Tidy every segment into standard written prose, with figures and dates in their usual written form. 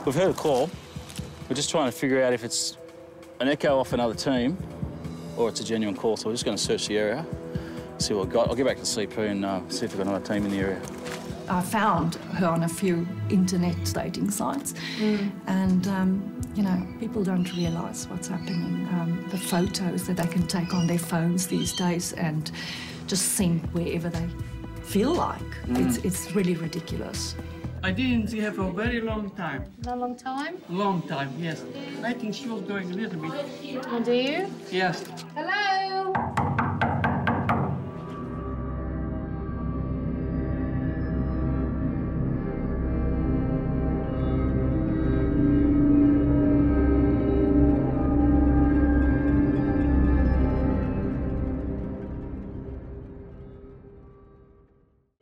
We've heard a call. We're just trying to figure out if it's an echo off another team or it's a genuine call, so we're just going to search the area, see what we've got. I'll get back to the CP and see if we've got another team in the area. I found her on a few internet dating sites, and, you know, people don't realise what's happening. The photos that they can take on their phones these days and just send wherever they feel like. It's really ridiculous. I didn't see her for a very long time. A long time? Long time, yes. I think she was going a little bit. Oh, do you? Yes. Hello?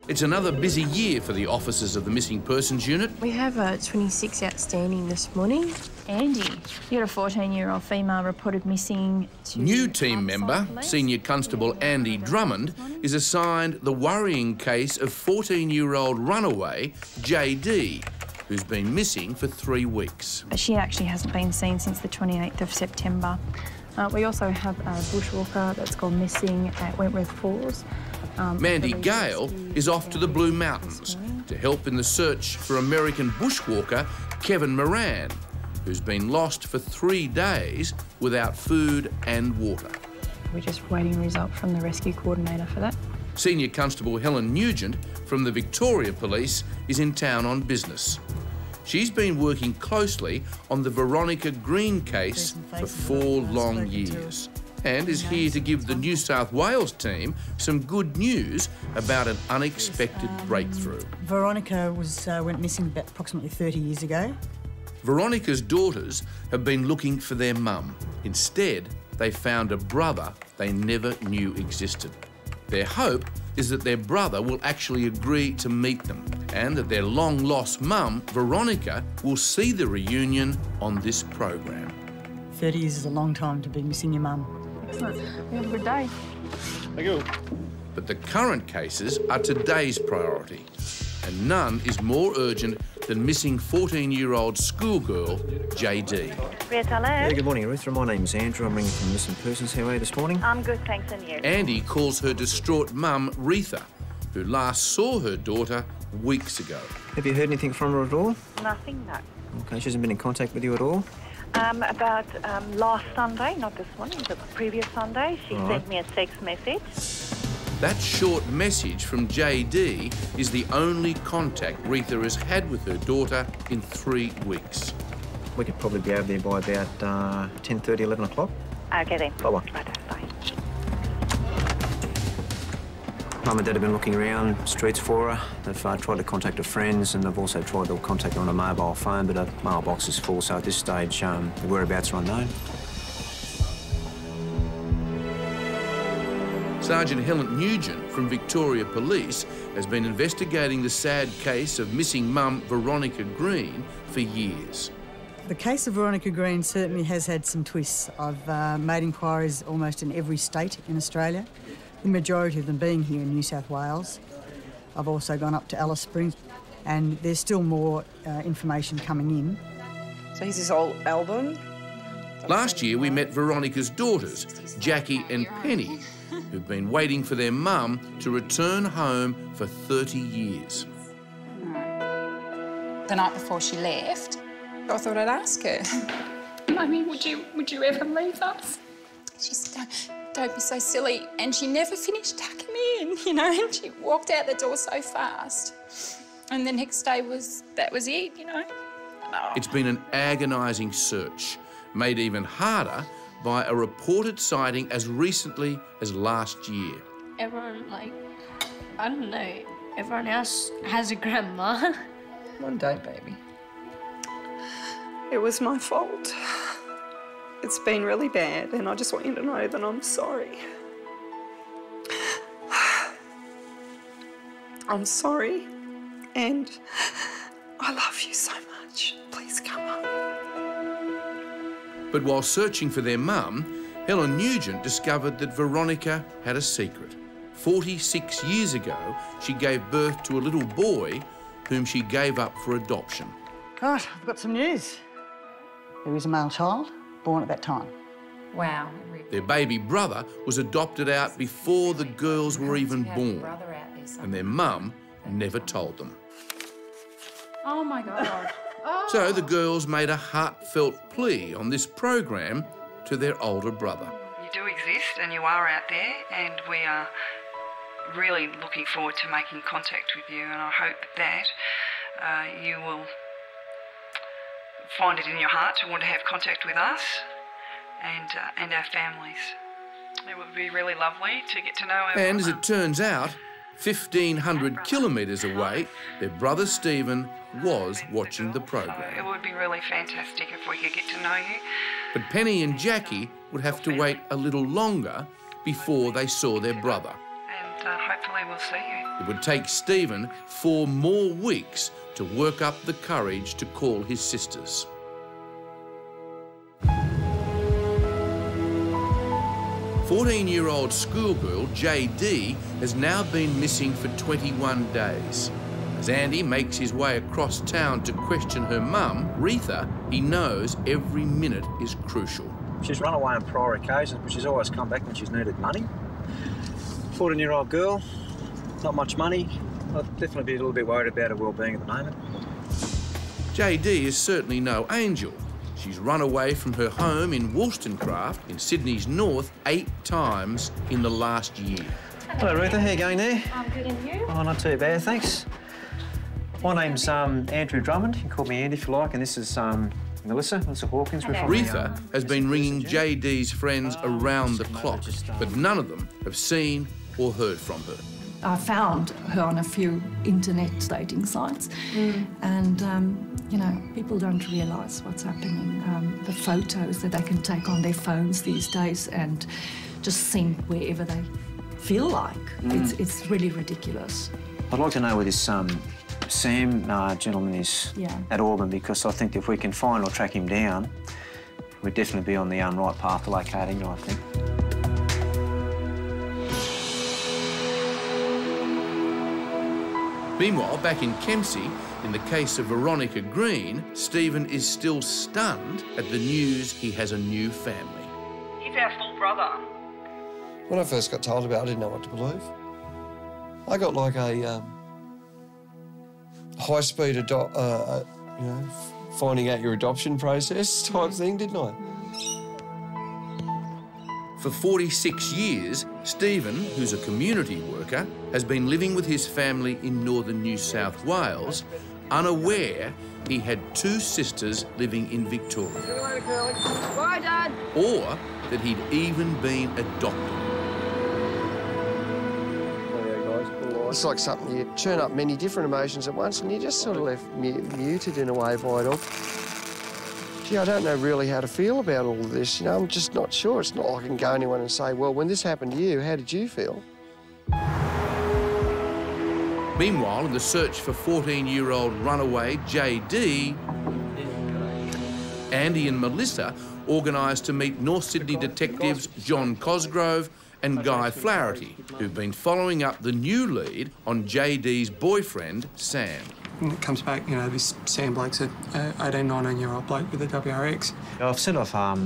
It's another busy year for the officers of the Missing Persons Unit. We have 26 outstanding this morning. Andy, you had a 14-year-old female reported missing. New team member, Senior Constable Andy Drummond, is assigned the worrying case of 14-year-old runaway JD, who's been missing for 3 weeks. She actually hasn't been seen since the 28th of September. We also have a bushwalker that's gone missing at Wentworth Falls. Mandy Gale is off to the Blue Mountains to help in the search for American bushwalker Kevin Moran, who's been lost for 3 days without food and water. We're just waiting a result from the rescue coordinator for that. Senior Constable Helen Nugent from the Victoria Police is in town on business. She's been working closely on the Veronica Green case for 4 long years and is here to give the New South Wales team some good news about an unexpected breakthrough. Veronica went missing about approximately 30 years ago. Veronica's daughters have been looking for their mum. Instead, they found a brother they never knew existed. Their hope is that their brother will actually agree to meet them and that their long-lost mum, Veronica, will see the reunion on this program. 30 years is a long time to be missing your mum. Excellent. We have a good day. Thank you. But the current cases are today's priority, and none is more urgent than missing 14-year-old schoolgirl JD. Yeah, good morning, Ruth. My name's Andrew. I'm ringing from Missing Persons. How are you this morning? I'm good, thanks, and you? Andy calls her distraught mum, Retha, who last saw her daughter weeks ago. Have you heard anything from her at all? Nothing, no. OK, she hasn't been in contact with you at all? About last Sunday, not this one, the previous Sunday, she sent me a text message. That short message from JD is the only contact Retha has had with her daughter in 3 weeks. We could probably be over there by about 10:30, 11 o'clock. Okay then. Bye-bye. Right, bye. Mum and Dad have been looking around streets for her. They've tried to contact her friends and they've also tried to contact her on a mobile phone, but her mailbox is full, so at this stage, the whereabouts are unknown. Sergeant Helen Nugent from Victoria Police has been investigating the sad case of missing mum Veronica Green for years. The case of Veronica Green certainly has had some twists. I've made inquiries almost in every state in Australia, the majority of them being here in New South Wales. I've also gone up to Alice Springs, and there's still more information coming in. So here's his old album. Last year we met Veronica's daughters, Jackie and Penny, who've been waiting for their mum to return home for 30 years. The night before she left, I thought I'd ask her. Mummy, would you ever leave us? She said, don't be so silly. And she never finished tucking me in, you know, and she walked out the door so fast. And the next day that was it, you know. Oh. It's been an agonising search, made even harder by a reported sighting as recently as last year. Everyone, like, I don't know, everyone else has a grandma. One day, baby. It was my fault. It's been really bad, and I just want you to know that I'm sorry. I'm sorry, and I love you so much. Please come up. But while searching for their mum, Helen Nugent discovered that Veronica had a secret. 46 years ago, she gave birth to a little boy whom she gave up for adoption. Right, I've got some news. There is a male child born at that time. Wow. Their baby brother was adopted out before the girls were even born, and their mum never told them. Oh, my God. So the girls made a heartfelt plea on this program to their older brother. You do exist and you are out there, and we are really looking forward to making contact with you, and I hope that you will find it in your heart to want to have contact with us and our families. It would be really lovely to get to know our... And as it turns out, 1,500 kilometres away, their brother Stephen was watching the program. It would be really fantastic if we could get to know you. But Penny and Jackie would have to wait a little longer before they saw their brother. And hopefully we'll see you. It would take Stephen 4 more weeks to work up the courage to call his sisters. "14-year-old schoolgirl JD has now been missing for 21 days. As Andy makes his way across town to question her mum, Retha, he knows every minute is crucial. She's run away on prior occasions, but she's always come back when she's needed money. 14-year-old girl, not much money. I'd definitely be a little bit worried about her well-being at the moment. JD is certainly no angel. She's run away from her home in Wollstonecraft in Sydney's north 8 times in the last year. Hello, Retha. How you going there? I'm good, and you? Oh, not too bad, thanks. My name's Andrew Drummond. You can call me Andy if you like, and this is Melissa Hawkins. Retha has been ringing JD's friends around the clock, but none of them have seen or heard from her. I found her on a few internet dating sites, and you know, people don't realise what's happening. The photos that they can take on their phones these days and just send wherever they feel like. It's really ridiculous. I'd like to know where this Sam gentleman is at Auburn, because I think if we can find or track him down, we'd definitely be on the right path to locating him, I think. Meanwhile, back in Kempsey, in the case of Veronica Green, Stephen is still stunned at the news he has a new family. He's our full brother. When I first got told about it, I didn't know what to believe. I got like a high-speed finding out your adoption process type thing, didn't I? For 46 years, Stephen, who's a community worker, has been living with his family in northern New South Wales, unaware he had 2 sisters living in Victoria. Bye, Dad. Or that he'd even been adopted. It's like something you churn up many different emotions at once and you're just sort of left muted in a way by it all. Gee, I don't know really how to feel about all of this, you know, I'm just not sure. It's not like I can go to anyone and say, well, when this happened to you, how did you feel? Meanwhile, in the search for 14-year-old runaway JD, Andy and Melissa organised to meet North Sydney detectives John Cosgrove and Guy Flaherty, who've been following up the new lead on JD's boyfriend, Sam. And it comes back, you know, this Sam Blake's an 18, 19-year-old bloke with a WRX. I've sent off a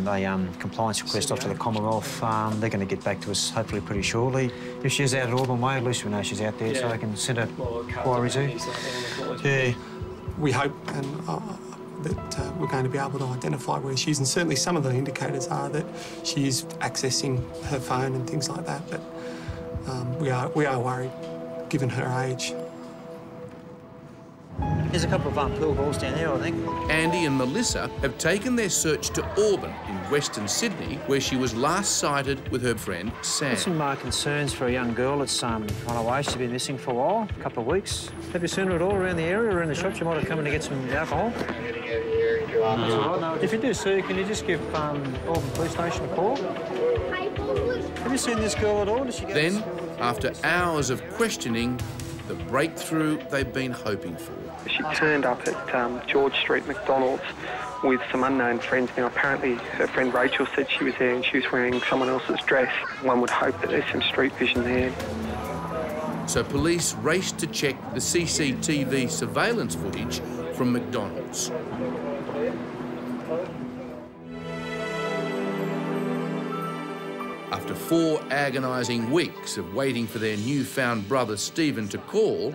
compliance request off to the Commonwealth. They're going to get back to us hopefully pretty shortly. If she's out at Auburn Way, at least we know she's out there, so I can send her inquiries there. Yeah. We hope that we're going to be able to identify where she is, and certainly some of the indicators are that she is accessing her phone and things like that, but we are worried, given her age. There's a couple of pool balls down there, I think. Andy and Melissa have taken their search to Auburn in Western Sydney, where she was last sighted with her friend Sam. There's some concerns for a young girl that's run away. She's been missing for a while, a couple of weeks. Have you seen her at all around the area or in the shops? You might have come in to get some alcohol. If you do see her, can you just give Auburn Police Station a call? Have you seen this girl at all? Did she get Then, after hours of questioning, the breakthrough they've been hoping for. She turned up at George Street McDonald's with some unknown friends. Now, apparently her friend Rachel said she was there and she was wearing someone else's dress. One would hope that there's some street vision there. So police raced to check the CCTV surveillance footage from McDonald's. After 4 agonising weeks of waiting for their newfound brother Stephen to call,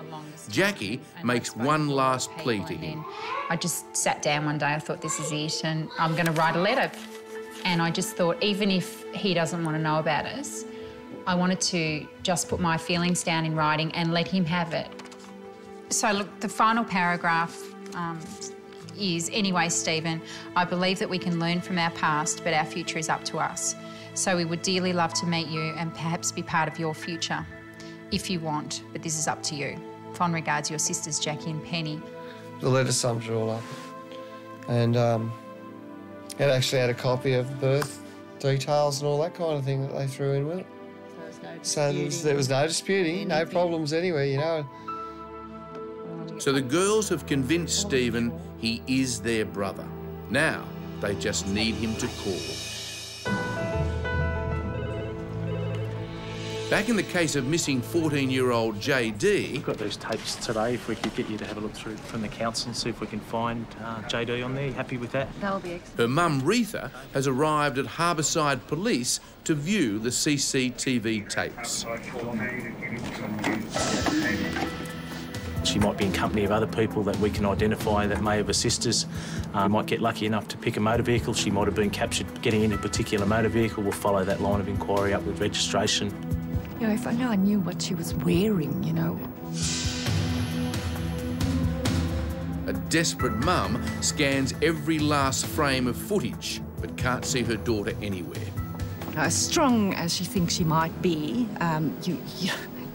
Jackie makes one last plea to him. I just sat down one day, I thought, this is it, and I'm going to write a letter. And I just thought, even if he doesn't want to know about us, I wanted to just put my feelings down in writing and let him have it. So, look, the final paragraph is, anyway, Stephen, I believe that we can learn from our past, but our future is up to us. So we would dearly love to meet you and perhaps be part of your future, if you want, but this is up to you. Fond regards, your sisters, Jackie and Penny. The letter sums it all up. And it actually had a copy of the birth details and all that kind of thing that they threw in with it. So there was no disputing, no problems anywhere, you know. So the girls have convinced Stephen he is their brother. Now they just need him to call. Back in the case of missing 14-year-old JD... We've got those tapes today. If we could get you to have a look through from the council and see if we can find JD on there. You happy with that? That'll be excellent. Her mum, Retha, has arrived at Harbourside Police to view the CCTV tapes. She might be in company of other people that we can identify that may have assisted us. Might get lucky enough to pick a motor vehicle. She might have been captured getting in a particular motor vehicle. We'll follow that line of inquiry up with registration. You know, if only I knew what she was wearing, you know. A desperate mum scans every last frame of footage but can't see her daughter anywhere. As strong as she thinks she might be,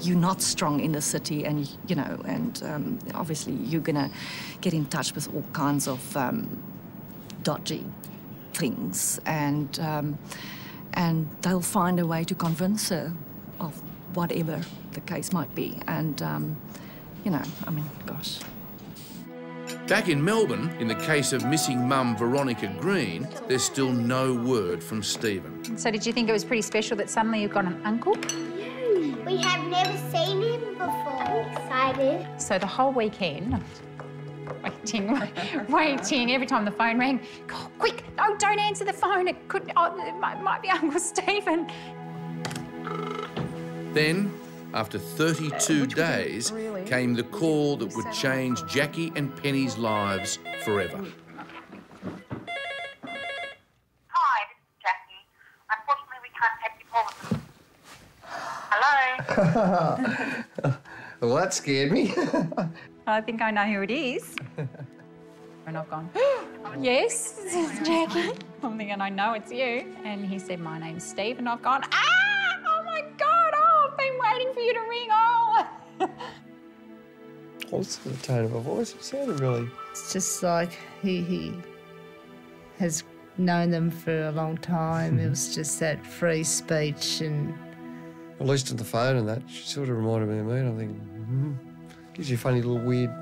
you're not strong in the city, and you know, and obviously you're gonna get in touch with all kinds of dodgy things, and they'll find a way to convince her of whatever the case might be, and you know, I mean, gosh. Back in Melbourne, in the case of missing mum Veronica Green, there's still no word from Stephen. So did you think it was pretty special that suddenly you've got an uncle? We have never seen him before. I'm excited. So the whole weekend, waiting, every time the phone rang, oh, quick, no, don't answer the phone. It might be Uncle Stephen. Then, after 32 days, came the call that would change Jackie and Penny's lives forever. Hi, this is Jackie. Unfortunately, we can't take your call. Hello? Well, that scared me. I think I know who it is. And I've gone, yes, this is Jackie. I'm thinking, I know it's you. And he said, my name's Steve. And I've gone, oh my God, I've been waiting for you to ring. What's the tone of her voice? It sounded really... It's just like he has known them for a long time. It was just that free speech and... At least on the phone and that, she sort of reminded me of me, and I'm thinking, gives you a funny little weird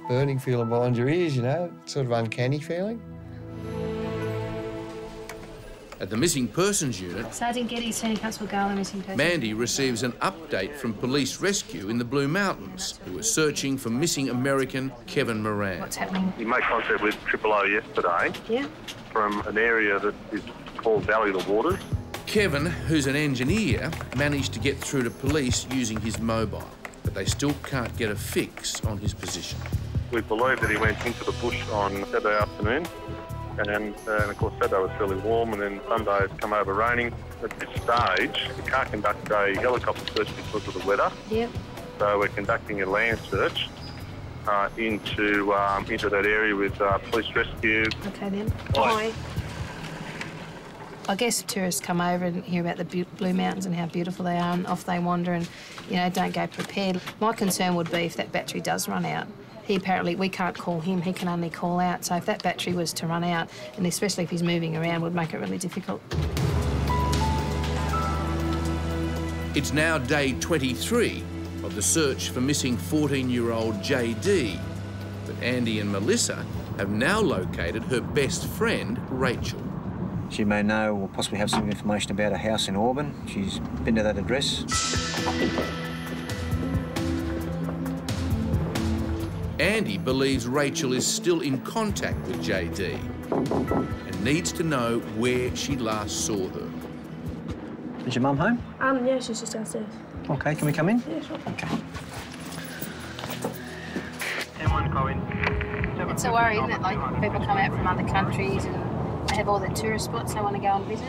burning feeling behind your ears, you know, sort of uncanny feeling. At the Missing Persons Unit, Sergeant Getty, Senior Constable Garland, Missing Persons. Mandy receives an update from Police Rescue in the Blue Mountains, who are searching for missing American Kevin Moran. What's happening? We made contact with OO yesterday. Yeah. From an area that is called Valley of the Waters. Kevin, who's an engineer, managed to get through to police using his mobile, but they still can't get a fix on his position. We believe that he went into the bush on Saturday afternoon, and of course Saturday was fairly warm, and then Sunday it's come over raining. At this stage, we can't conduct a helicopter search because of the weather. Yep. So we're conducting a land search into that area with Police Rescue. Okay then. Bye. I guess tourists come over and hear about the Blue Mountains and how beautiful they are, and off they wander and, you know, don't go prepared. My concern would be if that battery does run out. He apparently, we can't call him, he can only call out. So if that battery was to run out, and especially if he's moving around, would make it really difficult. It's now day 23 of the search for missing 14-year-old JD. But Andy and Melissa have now located her best friend, Rachel. She may know or possibly have some information about a house in Auburn. She's been to that address. Mandy believes Rachel is still in contact with JD and needs to know where she last saw her. Is your mum home? Yeah, she's just downstairs. Okay, can we come in? Yeah, sure. Okay. It's a worry, isn't it? Like, people come out from other countries and they have all their tourist spots they want to go and visit.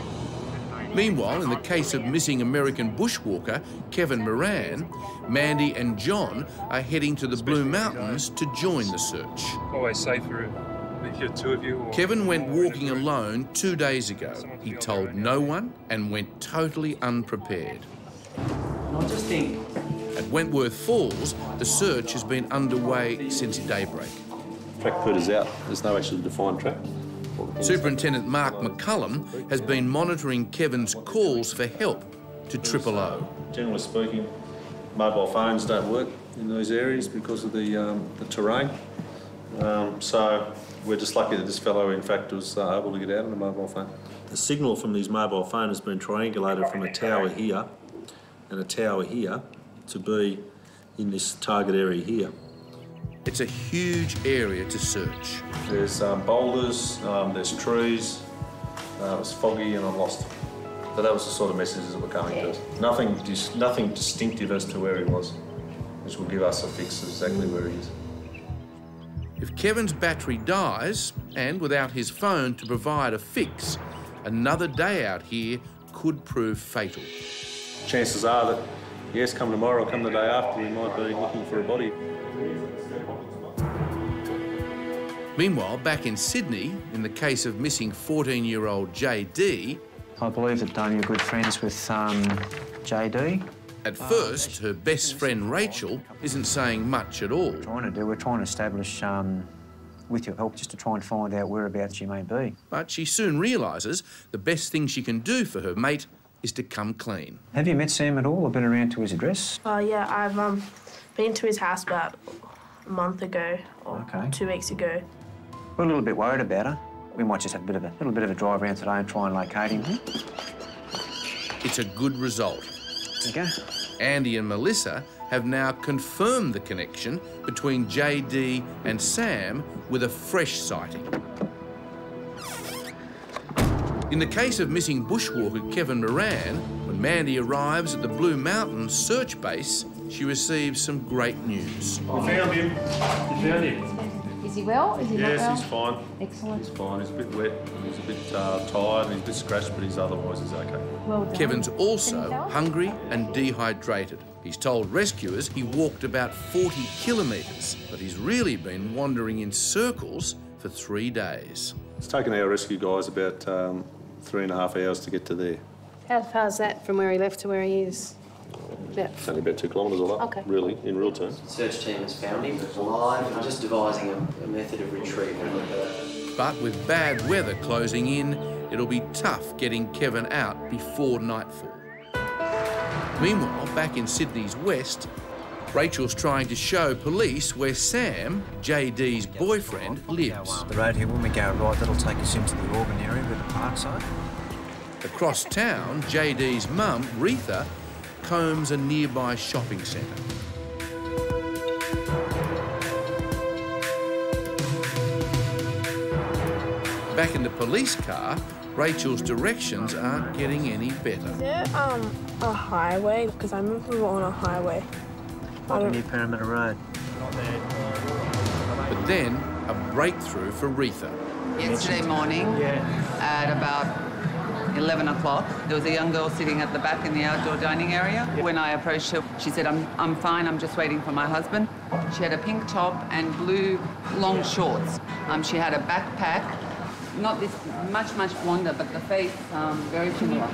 Meanwhile, in the case of missing American bushwalker Kevin Moran, Mandy and John are heading to the Blue Mountains to join the search. Always safer if you're two of you. Or... Kevin went walking alone 2 days ago. He told no one and went totally unprepared. I just think... At Wentworth Falls, the search has been underway since daybreak. Track put out. There's no actually defined track. Superintendent Mark McCullum has been monitoring Kevin's calls for help to 000. Generally speaking, mobile phones don't work in those areas because of the terrain. So we're just lucky that this fellow, in fact, was able to get out on a mobile phone. The signal from his mobile phone has been triangulated from a tower here and a tower here to be in this target area here. It's a huge area to search. There's boulders, there's trees, it was foggy and I lost him. So that was the sort of messages that were coming to us. Nothing distinctive as to where he was, which will give us a fix of exactly where he is. If Kevin's battery dies, and without his phone to provide a fix, another day out here could prove fatal. Chances are that, yes, come tomorrow or come the day after, we might be looking for a body. Meanwhile, back in Sydney, in the case of missing 14-year-old JD... I believe that you're good friends with JD. At first, her best friend Rachel isn't saying much at all. We're trying to establish, with your help, just to try and find out whereabouts she may be. But she soon realises the best thing she can do for her mate is to come clean. Have you met Sam at all or been around to his address? Yeah, I've been to his house about a month ago or 2 weeks ago. We're a little bit worried about her. We might just have a little bit of a drive around today and try and locate him. It's a good result. Okay. Andy and Melissa have now confirmed the connection between JD and Sam with a fresh sighting. In the case of missing bushwalker Kevin Moran, when Mandy arrives at the Blue Mountains search base, she receives some great news. We found him. We found him. Is he well? Is he not well? Yes, he's fine. Excellent. He's fine. He's a bit wet. He's a bit tired and he's a bit scratched, but otherwise he's okay. Well done. Kevin's also hungry and dehydrated. He's told rescuers he walked about 40 kilometres, but he's really been wandering in circles for 3 days. It's taken our rescue guys about 3.5 hours to get to there. How far is that from where he left to where he is? It's only about 2 kilometres all up, really, in real terms. The search team has found him alive and just devising a method of retrieval. But with bad weather closing in, it'll be tough getting Kevin out before nightfall. Meanwhile, back in Sydney's west, Rachel's trying to show police where Sam, JD's boyfriend, lives. The road here, when we go right, that'll take us into the Auburn area with the Parkside. Across town, JD's mum, Retha, combs a nearby shopping centre. Back in the police car, Rachel's directions aren't getting any better. Is there a highway? Because I remember we were on a highway. Near Parramatta Road. But then, a breakthrough for Retha. Yesterday morning, at about 11 o'clock, there was a young girl sitting at the back in the outdoor dining area. When I approached her, she said, I'm fine, I'm just waiting for my husband. She had a pink top and blue long shorts. She had a backpack, not this much blonder, but the face very similar.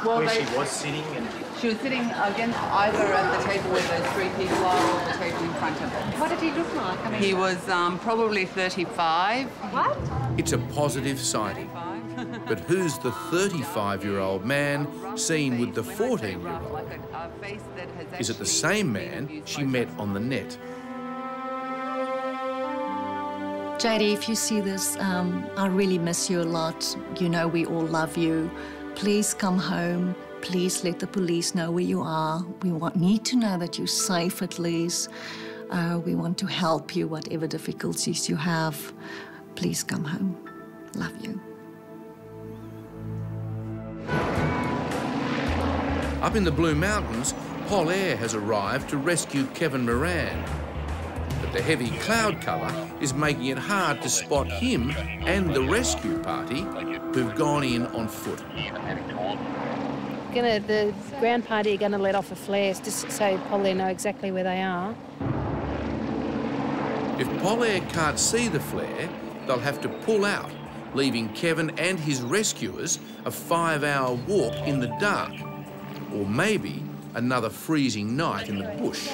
Well, she was sitting and... She was sitting against either at the table where those 3 people are or the table in front of her. What did he look like? I mean, he was probably 35. What? It's a positive sighting. But who's the 35-year-old man seen with the 14-year-old? Is it the same man she met on the net? JD, if you see this, I really miss you a lot. You know we all love you. Please come home. Please let the police know where you are. We need to know that you're safe at least. We want to help you, whatever difficulties you have. Please come home. Love you. Up in the Blue Mountains, Pol Air has arrived to rescue Kevin Moran. But the heavy cloud cover is making it hard to spot him and the rescue party who've gone in on foot. The ground party are going to let off a flare just so Pol Air know exactly where they are. If Pol Air can't see the flare, they'll have to pull out, leaving Kevin and his rescuers a 5-hour walk in the dark. Or maybe another freezing night in the bush.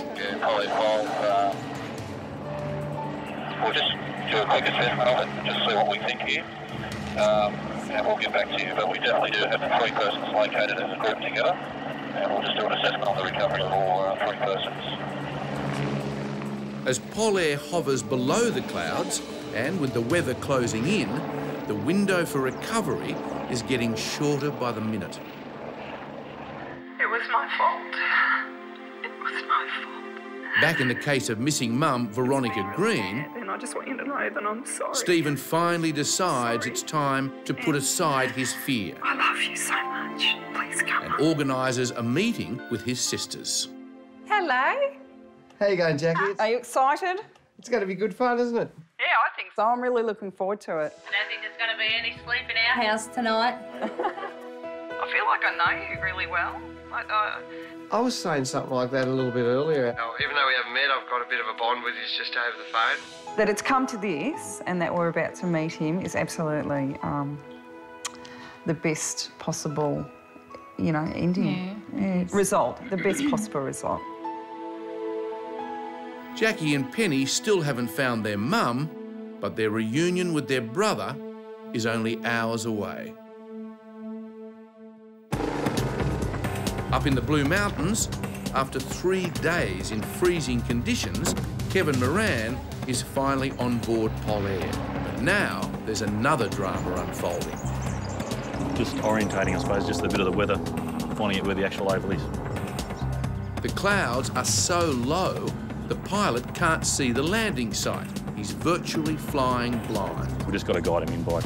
We'll just do a quick assessment of it and just see what we think here. And we'll get back to you, but we definitely do have the 3 persons located as a group together. And we'll just do an assessment on the recovery of all 3 persons. As Pol Air hovers below the clouds, and with the weather closing in, the window for recovery is getting shorter by the minute. It was my fault. It was my fault. Back in the case of missing mum Veronica Green, And I just want you to know that I'm sorry. Stephen finally decides it's time to put aside his fear I love you so much. Please come. and organises a meeting with his sisters. Hello. How you going, Jackie? Are you excited? It's going to be good fun, isn't it? Yeah, I think so. I'm really looking forward to it. I don't think there's going to be any sleep in our house tonight. I feel like I know you really well. I was saying something like that a little bit earlier. Even though we haven't met, I've got a bit of a bond with you just over the phone. That it's come to this and that we're about to meet him is absolutely the best possible, ending. Yeah, result. The best possible result. Jackie and Penny still haven't found their mum, but their reunion with their brother is only hours away. Up in the Blue Mountains, after 3 days in freezing conditions, Kevin Moran is finally on board Pol Air. But now there's another drama unfolding. Just orientating, I suppose, just a bit of the weather, finding out where the actual oval is. The clouds are so low, the pilot can't see the landing site. He's virtually flying blind. We just got to guide him in by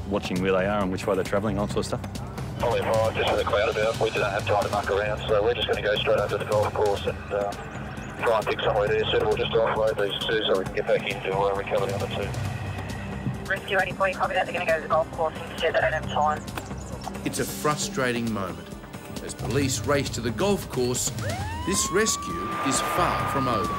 watching where they are and which way they're travelling, all that sort of stuff. Probably 5, just with the cloud about. We don't have time to muck around, so we're just going to go straight over to the golf course and try and pick somewhere there suitable just to offload these 2 so we can get back into recover the other 2. Rescue 84, copy that. They're going to go to the golf course instead. They don't have time. It's a frustrating moment. As police race to the golf course, this rescue is far from over.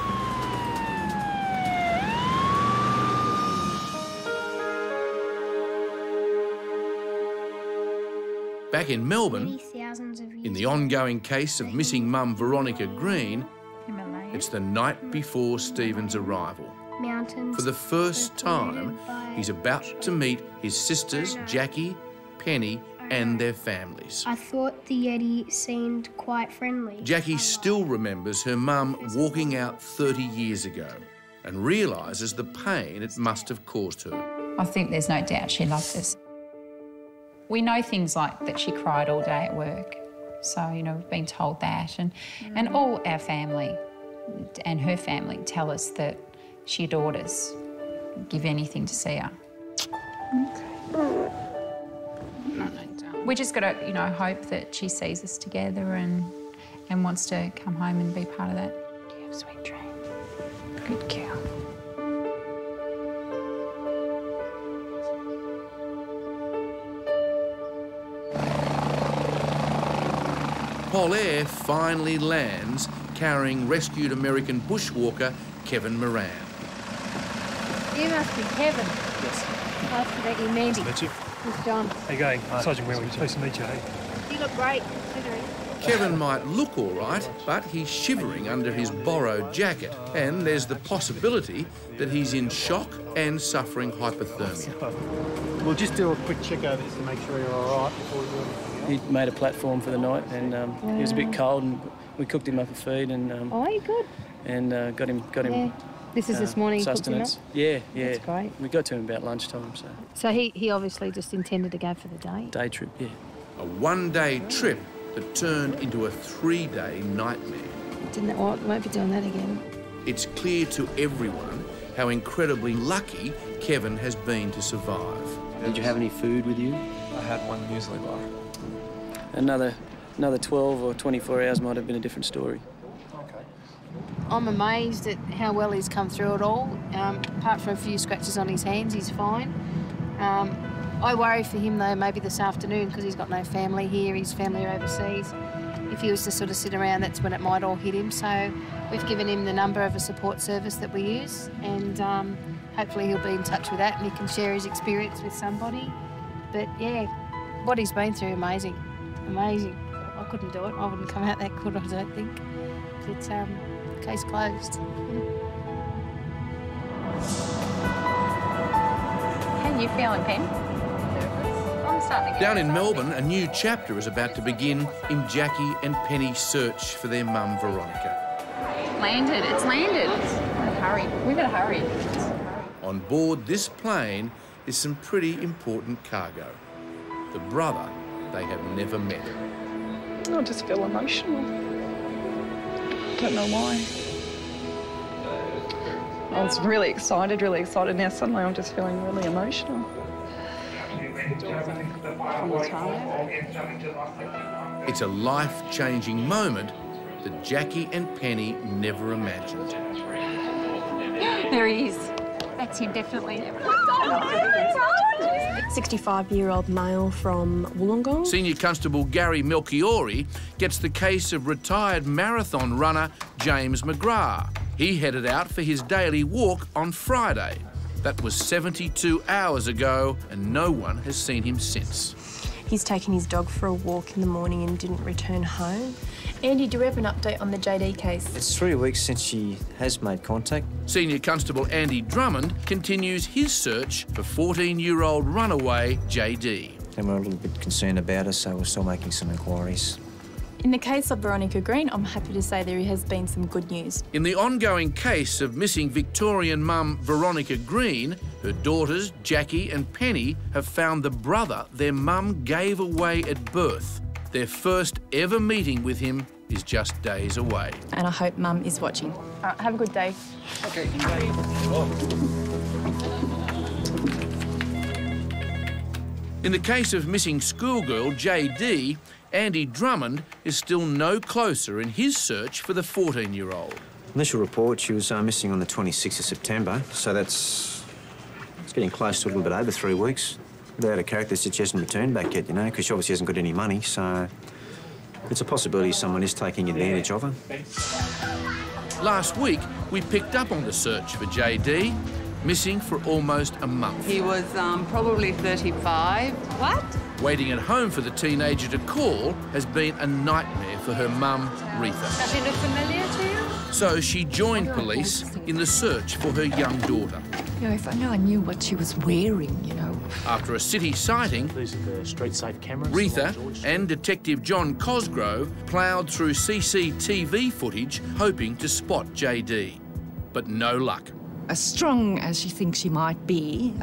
Back in Melbourne, in the ongoing case of missing mum Veronica Green, it's the night before Stephen's arrival. For the first time, he's about to meet his sisters, Jackie, Penny, and their families. I thought the Yeti seemed quite friendly. Jackie still remembers her mum walking out 30 years ago and realises the pain it must have caused her. I think there's no doubt she loved us. We know things like that she cried all day at work. So, we've been told that. And all our family and her family tell us that she adored us, give anything to see her. We just got to, hope that she sees us together and wants to come home and be part of that. You have sweet dreams. Good girl. Pol Air finally lands carrying rescued American bushwalker Kevin Moran. You must be Kevin. Yes. Nice to meet you, Mandy. Meet you. It's John. How you going? Sergeant Wheeler, pleased to meet you, hey? You look great, considering. Kevin might look all right, but he's shivering under his borrowed jacket, and there's the possibility that he's in shock and suffering hypothermia. We'll just do a quick check over just to make sure you're all right before we do anything. He made a platform for the night, and he was a bit cold, and we cooked him up a feed, and oh, you good? And got him. Yeah. This is this morning. Sustenance. Yeah. That's great. We got to him about lunchtime, so. So he obviously just intended to go for the day. Day trip, yeah. A one-day trip that turned into a 3-day nightmare. Won't be doing that again. It's clear to everyone how incredibly lucky Kevin has been to survive. Did you have any food with you? I had one muesli bar. Another 12 or 24 hours might have been a different story. I'm amazed at how well he's come through it all. Apart from a few scratches on his hands, he's fine. I worry for him, though, maybe this afternoon, because he's got no family here, his family are overseas. If he was to sort of sit around, that's when it might all hit him. So we've given him the number of a support service that we use, and hopefully he'll be in touch with that and he can share his experience with somebody. But, yeah, what he's been through, amazing. Amazing. I couldn't do it. I wouldn't come out that good, I don't think. But, case closed. How are you feeling, Pen? I'm starting to get Down in excited. Melbourne, a new chapter is about to begin in Jackie and Penny's search for their mum, Veronica. Landed. It's landed. Hurry. We better hurry. On board this plane is some pretty important cargo. The brother they have never met. I just feel emotional. Don't know why. I was really excited. Now suddenly I'm just feeling really emotional. It's a life-changing moment that Jackie and Penny never imagined. There he is. That's him, definitely. 65-year-old male from Wollongong. Senior Constable Gary Melchiori gets the case of retired marathon runner James McGrath. He headed out for his daily walk on Friday. That was 72 hours ago, and no one has seen him since. He's taken his dog for a walk in the morning and didn't return home. Andy, do we have an update on the JD case? It's 3 weeks since she has made contact. Senior Constable Andy Drummond continues his search for 14-year-old runaway JD. And we're a little bit concerned about her, so we're still making some inquiries. In the case of Veronica Green, I'm happy to say there has been some good news. In the ongoing case of missing Victorian mum Veronica Green, her daughters Jackie and Penny have found the brother their mum gave away at birth. Their first ever meeting with him is just days away. And I hope Mum is watching. All right, have a good day. Okay. In the case of missing schoolgirl JD, Andy Drummond is still no closer in his search for the 14-year-old. Initial report, she was missing on the 26th of September, so it's getting close to a little bit over 3 weeks. Without a character, she hasn't returned back yet, you know, because she obviously hasn't got any money, so it's a possibility someone is taking advantage of her. Last week, we picked up on the search for JD, missing for almost a month. He was probably 35. What? Waiting at home for the teenager to call has been a nightmare for her mum, Retha. Does he look familiar to you? So she joined police in the search for her young daughter. You know, if only I knew what she was wearing, you know. After a city sighting, These are the street-safe cameras. Retha and Detective John Cosgrove ploughed through CCTV footage hoping to spot JD. But no luck. As strong as she thinks she might be,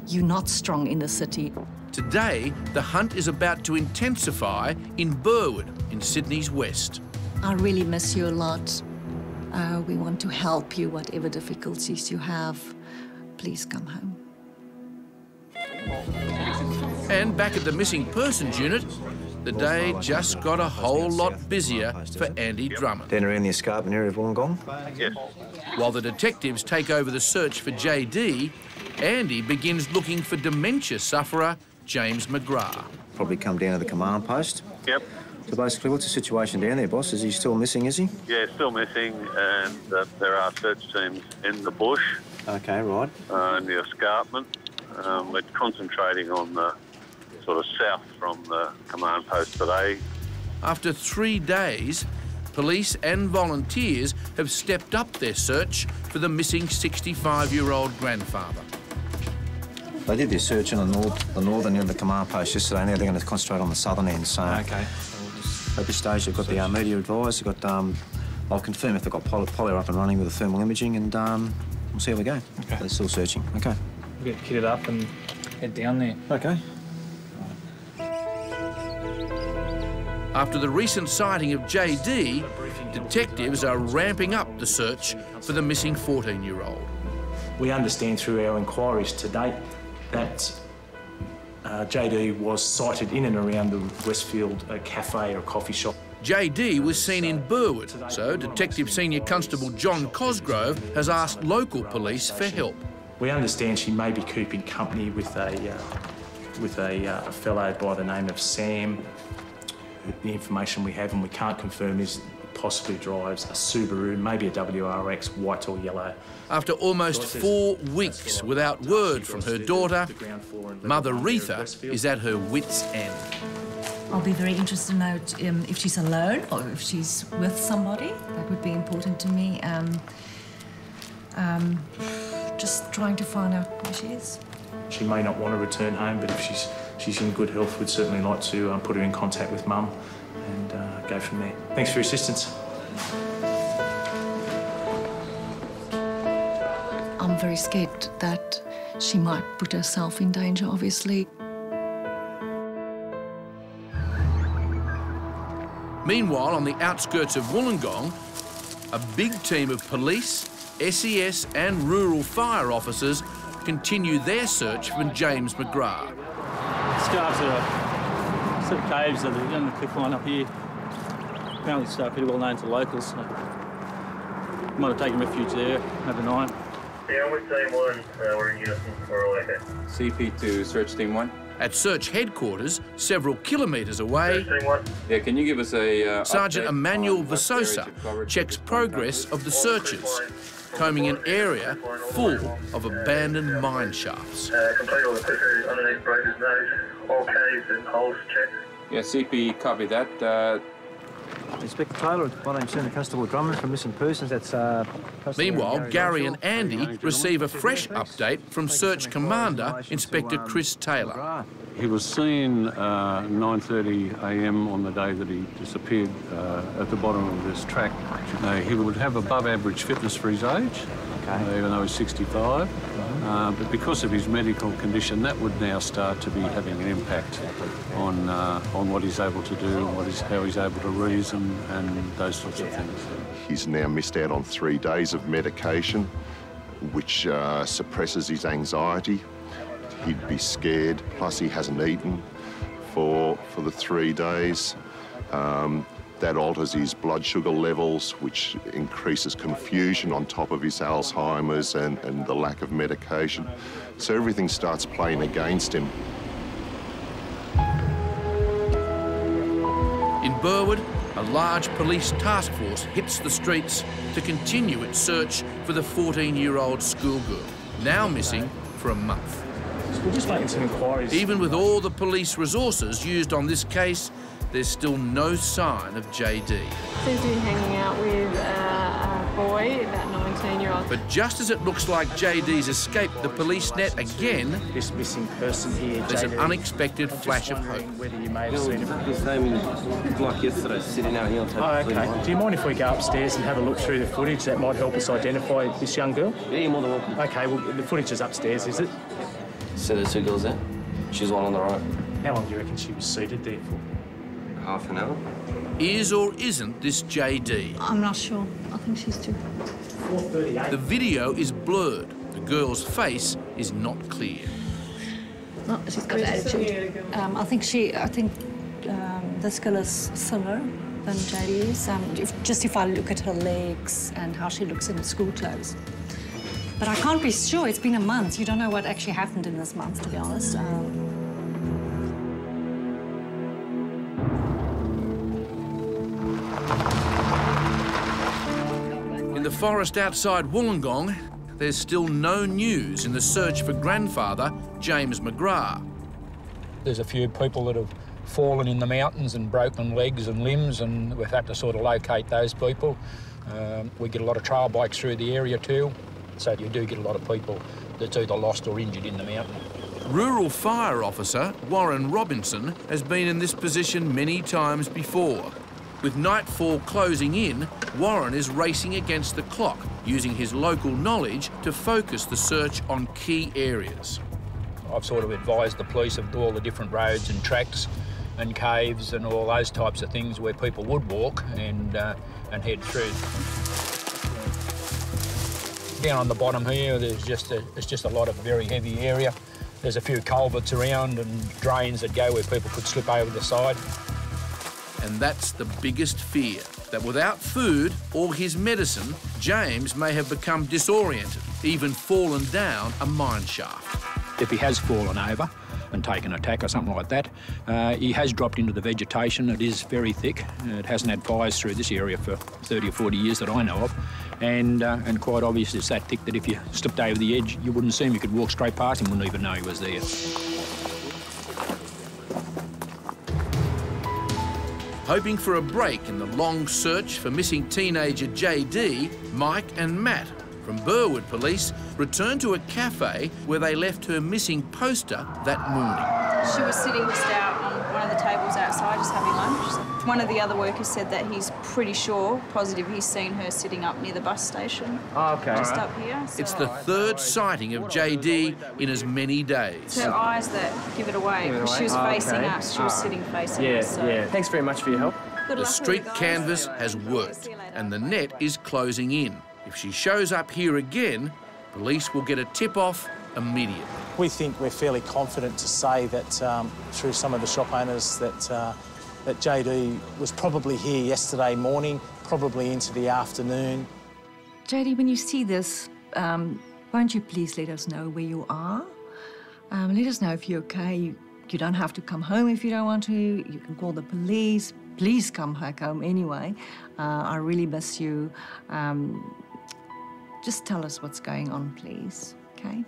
you're not strong in the city. Today, the hunt is about to intensify in Burwood, in Sydney's west. I really miss you a lot. We want to help you, whatever difficulties you have. Please come home. And back at the Missing Persons Unit, the day just got a whole lot busier for Andy Drummond. Down around the escarpment area of Wollongong? Yes. While the detectives take over the search for JD, Andy begins looking for dementia sufferer James McGrath. Probably come down to the command post. Yep. So basically, what's the situation down there, boss? Is he still missing, is he? Yeah, still missing, and there are search teams in the bush. Okay, right. In the escarpment. We're concentrating on the sort of south from the command post today. After 3 days, police and volunteers have stepped up their search for the missing 65-year-old grandfather. They did their search on the northern end of the command post yesterday. Now they're going to concentrate on the southern end. So Okay. At this stage, they've got the media advised. They've got. I'll confirm if they've got poly up and running with the thermal imaging, and we'll see how we go. Okay. They're still searching. Okay. We'll get kitted up and head down there. Okay. After the recent sighting of JD, Detectives are ramping up the search for the missing 14-year-old. We understand through our inquiries to date that JD was sighted in and around the Westfield cafe or coffee shop. JD was seen in Burwood, so Detective Senior Constable John Cosgrove has asked local police for help. We understand she may be keeping company with a fellow by the name of Sam. The information we have and we can't confirm is possibly drives a Subaru, maybe a WRX, white or yellow. After almost 4 weeks without word from her daughter, Mother Retha is at her wits' end. I'll be very interested to know if she's alone or if she's with somebody. That would be important to me. Just trying to find out where she is. She may not want to return home, but if she's in good health, we'd certainly like to put her in contact with Mum and go from there. Thanks for your assistance. I'm very scared that she might put herself in danger, obviously. Meanwhile, on the outskirts of Wollongong, a big team of police, SES and rural fire officers continue their search for James McGrath. Let's go up to the sort of caves that are on the cliff line up here. Apparently it's pretty well known to locals, so might have taken refuge there overnight. Yeah, we're team 1. We're in unison. We're all okay. CP to search team 1. At search headquarters, several kilometres away, yeah, can you give us a Sergeant Emmanuel Vasosa checks progress of the searches, combing an area full of abandoned mine shafts. Complete all the cliffers underneath Broker's Nose, all caves and holes checked. Yeah, CP, copy that. Inspector Taylor, my name's Senior Constable Drummond from Missing Persons. That's Meanwhile, Gary and Andy receive a fresh update from Search Commander Inspector Chris Taylor. He was seen 9:30 a.m. on the day that he disappeared at the bottom of this track. He would have above average fitness for his age, even though he's 65. But because of his medical condition, that would now start to be having an impact on what he's able to do, how he's able to reason, and those sorts of things. He's now missed out on 3 days of medication, which suppresses his anxiety. He'd be scared, plus he hasn't eaten for the 3 days. That alters his blood sugar levels, which increases confusion on top of his Alzheimer's and the lack of medication. So everything starts playing against him. In Burwood, a large police task force hits the streets to continue its search for the 14-year-old schoolgirl, now missing for a month. We're just making some inquiries. Even with all the police resources used on this case, there's still no sign of JD. Seems to be hanging out with a boy, about 19-year-old. But just as it looks like JD's escaped the police net again, this missing person here, there's JD, an unexpected flash of hope. Whether you may have seen him. His name is like yesterday, sitting out here. Oh, okay. Do you mind if we go upstairs and have a look through the footage? That might help us identify this young girl. Yeah, you're more than welcome. Okay, well, the footage is upstairs, is it? So there's 2 girls there. She's one on the right. How long do you reckon she was seated there for? Half an hour. Is or isn't this JD? I'm not sure. I think she's too. 4:38. The video is blurred. The girl's face is not clear. No, she's got attitude. I think this girl is similar than JD is. If I look at her legs and how she looks in her school clothes. But I can't be sure. It's been a month. You don't know what actually happened in this month, to be honest. In the forest outside Wollongong, there's still no news in the search for grandfather James McGrath. There's a few people that have fallen in the mountains and broken legs and limbs, and we've had to sort of locate those people. We get a lot of trail bikes through the area too, so you do get a lot of people that's either lost or injured in the mountain. Rural Fire Officer Warren Robinson has been in this position many times before. With nightfall closing in, Warren is racing against the clock, using his local knowledge to focus the search on key areas. I've sort of advised the police of all the different roads and tracks and caves and all those types of things where people would walk and head through. Down on the bottom here, it's just a lot of very heavy area. There's a few culverts around and drains that go where people could slip over the side. And that's the biggest fear, that without food or his medicine, James may have become disoriented, even fallen down a mine shaft. If he has fallen over and taken an attack or something like that, he has dropped into the vegetation. It is very thick. It hasn't had fires through this area for 30 or 40 years that I know of. And quite obvious it's that thick that if you slipped over the edge, you wouldn't see him. You could walk straight past him, wouldn't even know he was there. Hoping for a break in the long search for missing teenager JD, Mike and Matt from Burwood Police returned to a cafe where they left her missing poster that morning. She was sitting just out on one of the tables outside, just having lunch. One of the other workers said that he's pretty sure, positive, he's seen her sitting up near the bus station. Oh, OK. Just up here. So. It's the third sighting of JD in as many days. It's her eyes that give it away, because she was facing us, she was sitting facing us. So. Yeah. Thanks very much for your help. The street canvas has worked and the net is closing in. If she shows up here again, police will get a tip-off immediately. We think we're fairly confident to say that through some of the shop owners that JD was probably here yesterday morning, probably into the afternoon. JD, when you see this, won't you please let us know where you are? Let us know if you're OK. You don't have to come home if you don't want to. You can call the police. Please come back home anyway. I really miss you. Just tell us what's going on, please, OK?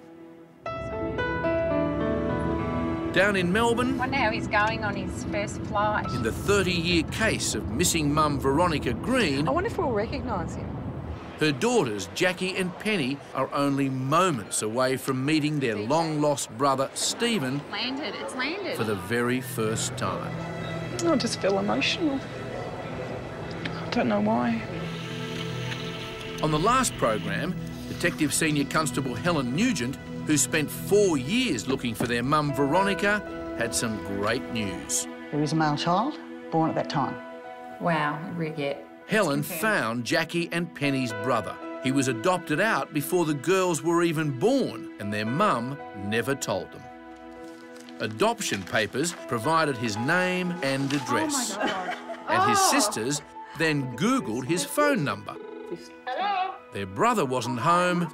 Down in Melbourne... I wonder how he's going on his first flight. In the 30-year case of missing mum Veronica Green... I wonder if we'll recognise him. Her daughters, Jackie and Penny, are only moments away from meeting their long-lost brother, Stephen... Landed, it's landed. ...for the very first time. I just feel emotional. I don't know why. On the last program, Detective Senior Constable Helen Nugent, who spent 4 years looking for their mum Veronica, had some great news. There is a male child born at that time. Wow, yeah. Helen found Jackie and Penny's brother. He was adopted out before the girls were even born, and their mum never told them. Adoption papers provided his name and address. Oh, my God. And his sisters then Googled his phone number. Hello? Their brother wasn't home,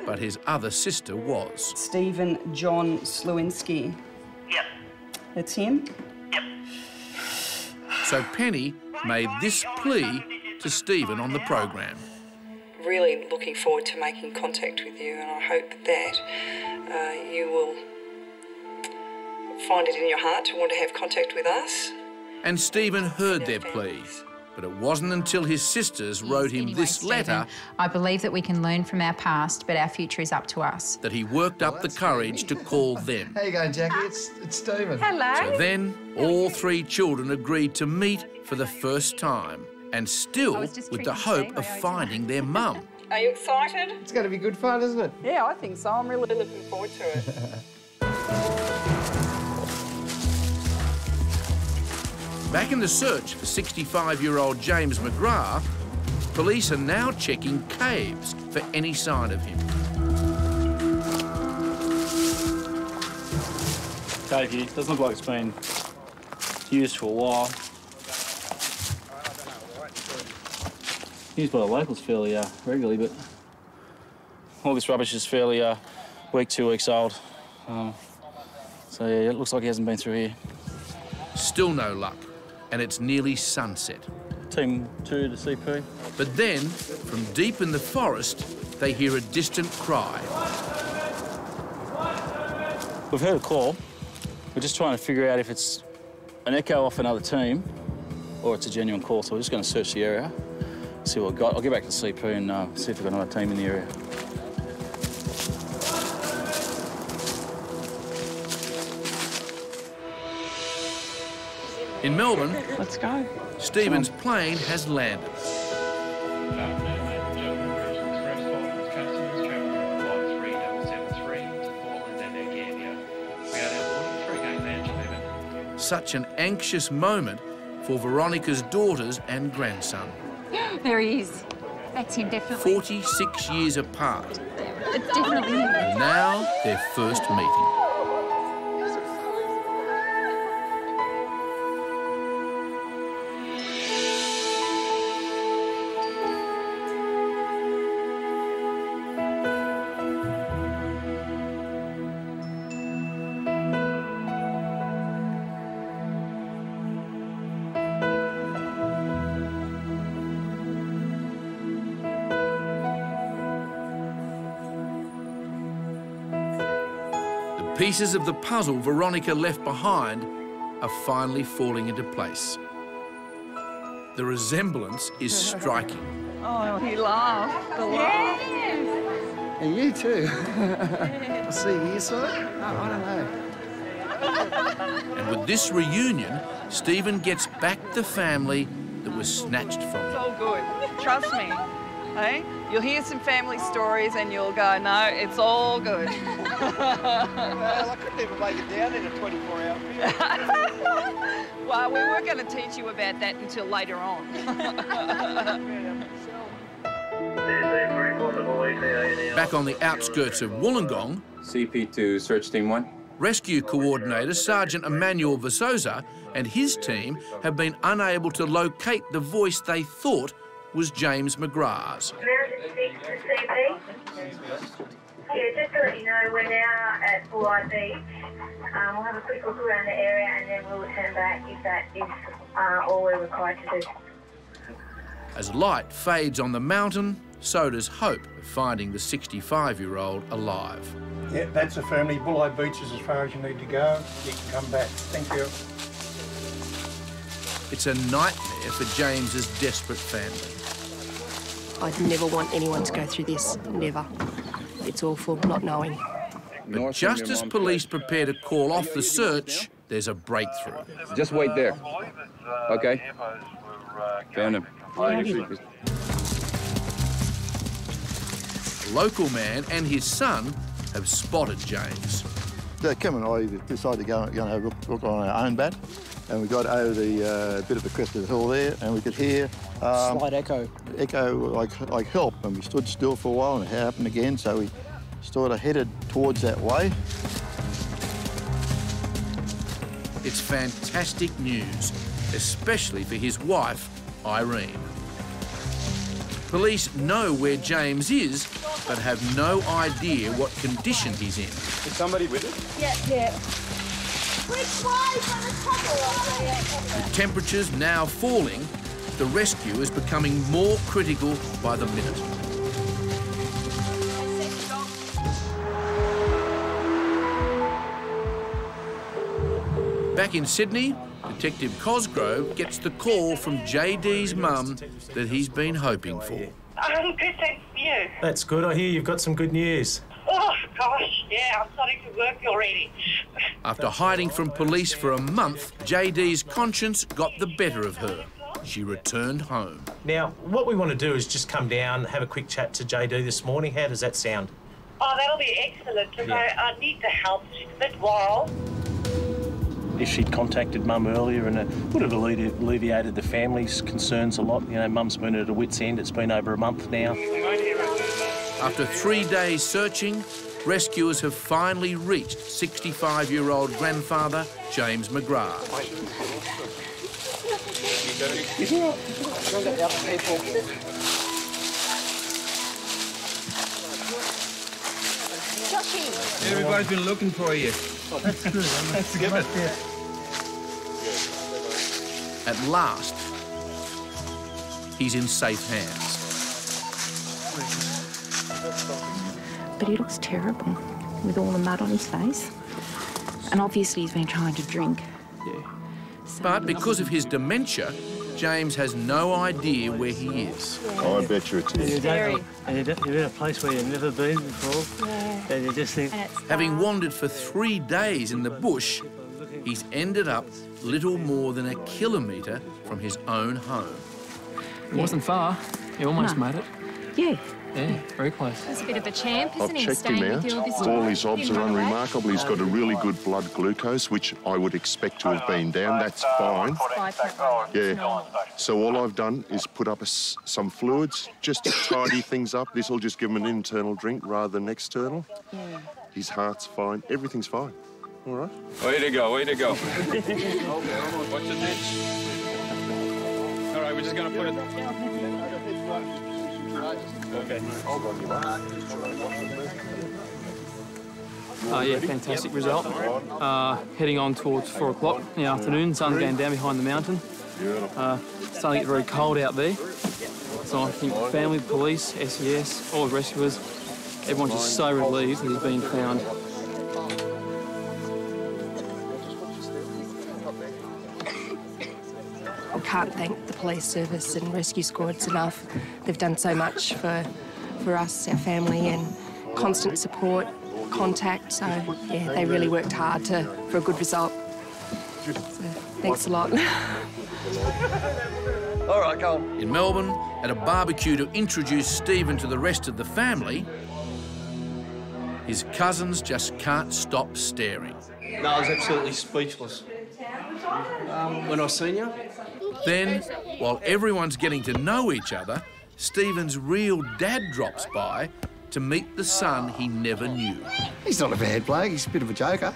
but his other sister was. Stephen John Slewinski. Yep. That's him? Yep. So Penny made this plea to Stephen on the program. Really looking forward to making contact with you, and I hope that you will find it in your heart to want to have contact with us. And Stephen heard their plea, but it wasn't until his sisters wrote him this letter I believe that we can learn from our past, but our future is up to us. that he worked up the courage to call them. How you going, Jackie? It's Stephen. So then, all three children agreed to meet for the first time, and still with the hope of finding their mum. Are you excited? It's going to be good fun, isn't it? Yeah, I think so. I'm really looking forward to it. Back in the search for 65-year-old James McGrath, police are now checking caves for any sign of him. Cave here doesn't look like it's been used for a while. Used by the locals fairly regularly, but all this rubbish is fairly week, 2 weeks old. So yeah, it looks like he hasn't been through here. Still no luck, and it's nearly sunset. Team 2 to CP. But then, from deep in the forest, they hear a distant cry. We've heard a call. We're just trying to figure out if it's an echo off another team or it's a genuine call, so we're just going to search the area, see what we've got. I'll get back to CP and see if we've got another team in the area. In Melbourne, let's go. Stephen's plane has landed. Such an anxious moment for Veronica's daughters and grandson. There he is. That's him, definitely. 46 years apart. It's definitely him. And now their first meeting. Pieces of the puzzle Veronica left behind are finally falling into place. The resemblance is striking. Oh, he laughed. The laugh. And you too. I see you saw it? I don't know. And with this reunion, Stephen gets back the family that was snatched from It's him. all good. Trust me. Hey? You'll hear some family stories and you'll go, no, it's all good. Well, I couldn't even make it down in a 24-hour period. Well, we weren't going to teach you about that until later on. Back on the outskirts of Wollongong, CP to search team 1. Rescue Coordinator Sergeant Emmanuel Vasosa and his team have been unable to locate the voice they thought was James McGrath's. Yeah, just to let you know, we're now at Bulleye Beach. We'll have a quick look around the area and then we'll return back if that is all we're required to do. As light fades on the mountain, so does hope of finding the 65-year-old alive. Yeah, that's a family. Bulleye Beach is as far as you need to go. You can come back. Thank you. It's a nightmare for James's desperate family. I'd never want anyone to go through this. Never. It's awful not knowing. But just as police prepare to call off the search, there's a breakthrough. Just wait there. Okay. Found him. A local man and his son have spotted James. So Kim and I decided to go and have a look on our own bat, and we got over the bit of a crest of the hill there, and we could hear slight echo. Echo like help, and we stood still for a while, and it happened again. So we sort of headed towards that way. It's fantastic news, especially for his wife, Irene. Police know where James is, but have no idea what condition he's in. Is somebody with us? Yeah. Which way from the With temperatures now falling, the rescue is becoming more critical by the minute. Back in Sydney, Detective Cosgrove gets the call from JD's mum that he's been hoping for. Good, thanks for you. That's good. I hear you've got some good news. Oh, gosh, yeah, I'm starting to work already. After hiding from police for a month, JD's conscience got the better of her. She returned home. Now, what we want to do is just come down, have a quick chat to JD this morning. How does that sound? Oh, that'll be excellent, because Yeah. I need the help. She's a bit wild. If she'd contacted Mum earlier, and it would have alleviated the family's concerns a lot. You know, Mum's been at a wit's end. It's been over a month now. After 3 days searching, rescuers have finally reached 65-year-old grandfather James McGrath. Everybody's been looking for you. Oh, that's good. That's good. At last, he's in safe hands. But he looks terrible with all the mud on his face. And obviously he's been trying to drink. But because of his dementia, James has no idea where he is. Oh, I bet you it is. And you're in a place where you've never been before. Yeah. And you just think... Having wandered for 3 days in the bush, he's ended up little more than a kilometre from his own home. It wasn't far. You almost made it. Yeah. Yeah, very close. He's a bit of a champ, isn't I've he? checked him Staying out. with you all this time. All his obs Didn't are run away. unremarkable. He's got a really good blood glucose, which I would expect to have been down. That's fine. 5.1. Yeah. So all I've done is put up some fluids just to tidy things up. This will just give him an internal drink rather than external. Yeah. His heart's fine. Everything's fine. All right. Way to go, way to go. Watch the ditch. All right, we're just going to put it... Okay. Yeah, fantastic result. Heading on towards 4 o'clock in the afternoon, sun's going down behind the mountain. Starting to get very cold out there. So I think family, the police, SES, all the rescuers, everyone's just so relieved that he's been found. I can't thank the police service and rescue squads enough. They've done so much for us, our family, and constant support, contact. So, yeah, they really worked hard for a good result. So, thanks a lot. All right, go on. In Melbourne, at a barbecue to introduce Stephen to the rest of the family, his cousins just can't stop staring. No, I was absolutely speechless. When I seen you. Then, while everyone's getting to know each other, Stephen's real dad drops by to meet the son he never knew. He's not a bad bloke, he's a bit of a joker.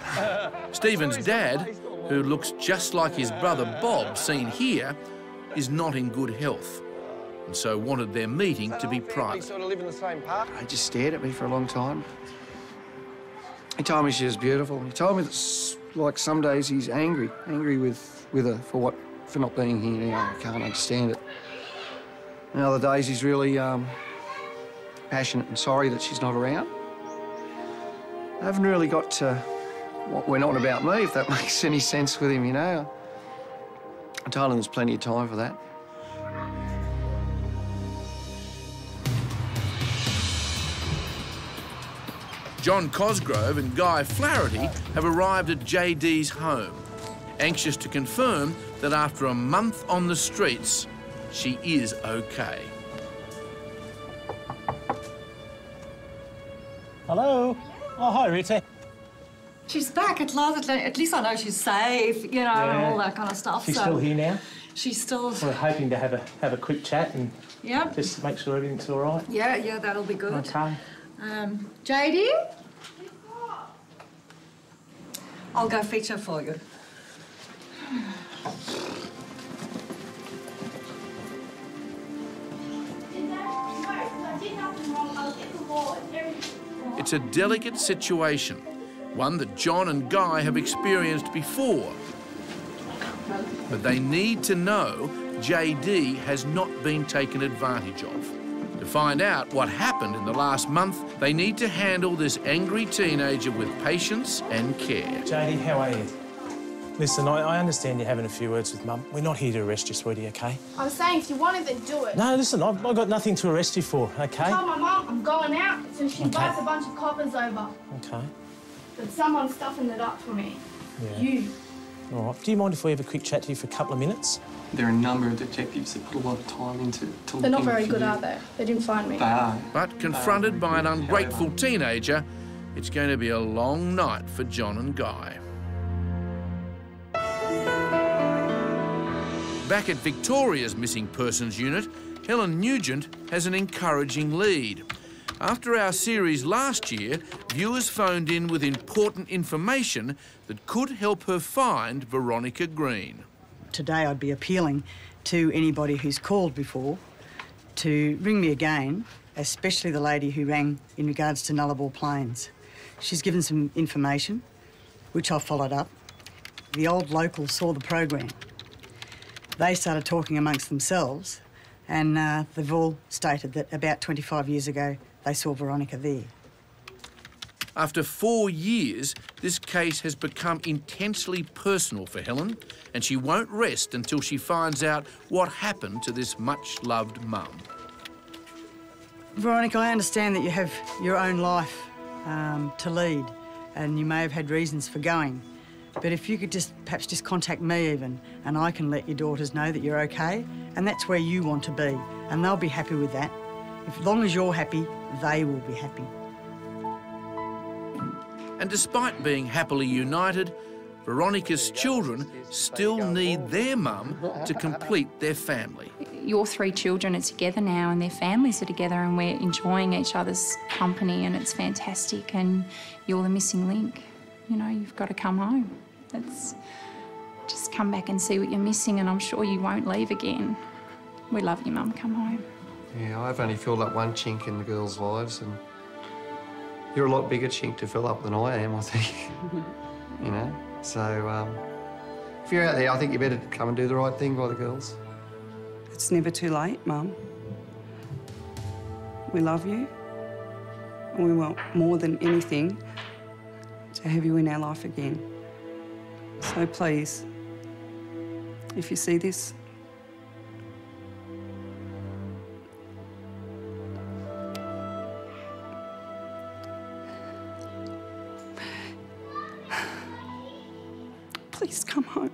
Stephen's dad, who looks just like his brother Bob, seen here, is not in good health, and so wanted their meeting to be private. Sort of live in the same park. He just stared at me for a long time. He told me she was beautiful. He told me that, like, some days he's angry with her for not being here now. I can't understand it. And other days he's really passionate and sorry that she's not around. I haven't really got to what went on about me, if that makes any sense with him, you know. I told him there's plenty of time for that. John Cosgrove and Guy Flaherty have arrived at JD's home, anxious to confirm that after a month on the streets, she is okay. Hello. Oh, hi, Rita. She's back at last. At least I know she's safe, you know, and all that kind of stuff. She's still here now? She's still... We're hoping to have a quick chat and Yep. just make sure everything's all right. Yeah, that'll be good. Okay. JD? I'll go fetch her for you. It's a delicate situation, one that John and Guy have experienced before. But they need to know JD has not been taken advantage of. To find out what happened in the last month, they need to handle this angry teenager with patience and care. JD, how are you? Listen, I understand you're having a few words with Mum. We're not here to arrest you, sweetie, OK? I was saying, if you wanted, then do it. No, listen, I've got nothing to arrest you for, OK? I told my mum I'm going out, so she invites a bunch of coppers over. OK. But someone's stuffing it up for me. Yeah. You. All right. Do you mind if we have a quick chat to you for a couple of minutes? There are a number of detectives that put a lot of time into They're not very for good, you. are they? They didn't find me. They are. But confronted by an ungrateful teenager, it's going to be a long night for John and Guy. Back at Victoria's Missing Persons Unit, Helen Nugent has an encouraging lead. After our series last year, viewers phoned in with important information that could help her find Veronica Green. Today I'd be appealing to anybody who's called before to ring me again, especially the lady who rang in regards to Nullarbor Plains. She's given some information, which I followed up. The old locals saw the program. They started talking amongst themselves, and they've all stated that about 25 years ago they saw Veronica there. After 4 years, this case has become intensely personal for Helen, and she won't rest until she finds out what happened to this much-loved mum. Veronica, I understand that you have your own life to lead, and you may have had reasons for going. But if you could perhaps just contact me even, and I can let your daughters know that you're okay, and that's where you want to be, and they'll be happy with that. As long as you're happy, they will be happy. And despite being happily united, Veronica's children still need their mum to complete their family. Your 3 children are together now and their families are together and we're enjoying each other's company and it's fantastic, and you're the missing link. You know, you've got to come home. Just come back and see what you're missing, and I'm sure you won't leave again. We love you, Mum. Come home. Yeah, I've only filled up one chink in the girls' lives, and you're a lot bigger chink to fill up than I am, I think. You know? So, if you're out there, I think you better come and do the right thing by the girls. It's never too late, Mum. We love you, and we want more than anything to have you in our life again. So please, if you see this, please come home.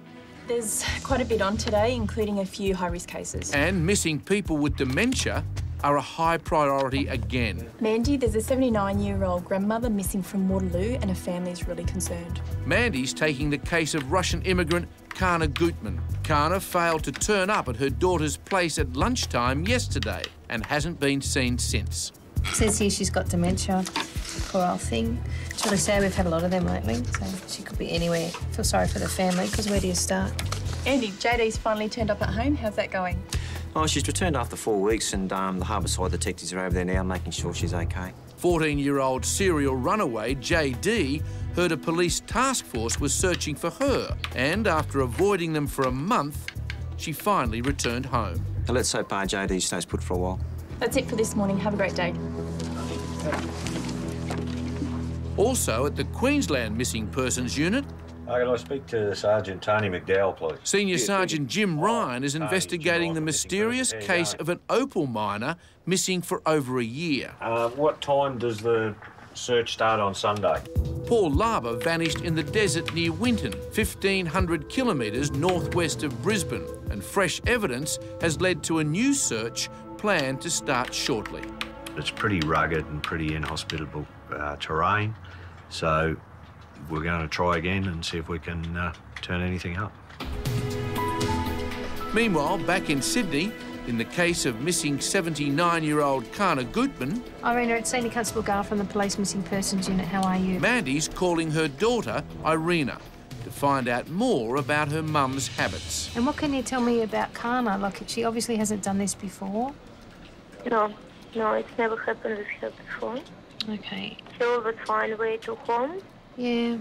There's quite a bit on today, including a few high-risk cases. And missing people with dementia are a high priority again. Mandy, there's a 79-year-old grandmother missing from Waterloo and her family's really concerned. Mandy's taking the case of Russian immigrant Kana Gutman. Kana failed to turn up at her daughter's place at lunchtime yesterday and hasn't been seen since. It says here she's got dementia. Poor old thing. Should I say we've had a lot of them lately, so she could be anywhere. Feel sorry for the family, because where do you start? Andy, JD's finally turned up at home. How's that going? Oh, she's returned after 4 weeks, and the Harbourside detectives are over there now making sure she's OK. 14-year-old serial runaway JD heard a police task force was searching for her, and after avoiding them for a month, she finally returned home. Now, let's hope JD stays put for a while. That's it for this morning. Have a great day. Also at the Queensland Missing Persons Unit, Can I speak to Sergeant Tony McDowell, please? Senior Sergeant Jim Ryan is investigating the mysterious case of an opal miner missing for over a year. What time does the search start on Sunday? Paul Laba vanished in the desert near Winton, 1,500 kilometres northwest of Brisbane, and fresh evidence has led to a new search planned to start shortly. It's pretty rugged and pretty inhospitable terrain, so we're going to try again and see if we can turn anything up. Meanwhile, back in Sydney, in the case of missing 79-year-old Kana Gutman, Irina, it's Senior Constable Gar from the Police Missing Persons Unit. How are you? Mandy's calling her daughter, Irina, to find out more about her mum's habits. And what can you tell me about Kana? Like, she obviously hasn't done this before. No, it's never happened with her before. OK. She always find a way to home. Yeah.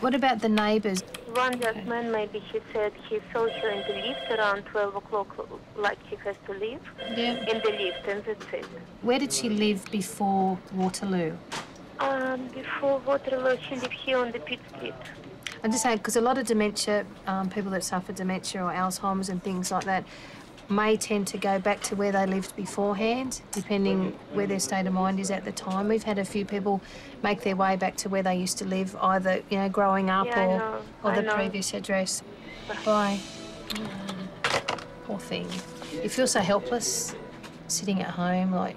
What about the neighbours? One gentleman, maybe he said he saw her in the lift around 12 o'clock, like he has to leave. Yeah. In the lift, and that's it. Where did she live before Waterloo? Before Waterloo, she lived here on the Pitt Street. I'm just saying, because a lot of dementia, people that suffer dementia or Alzheimer's and things like that, may tend to go back to where they lived beforehand, depending where their state of mind is at the time. We've had a few people make their way back to where they used to live, either, you know, growing up or the previous address. Bye. Poor thing. You feel so helpless, sitting at home, like,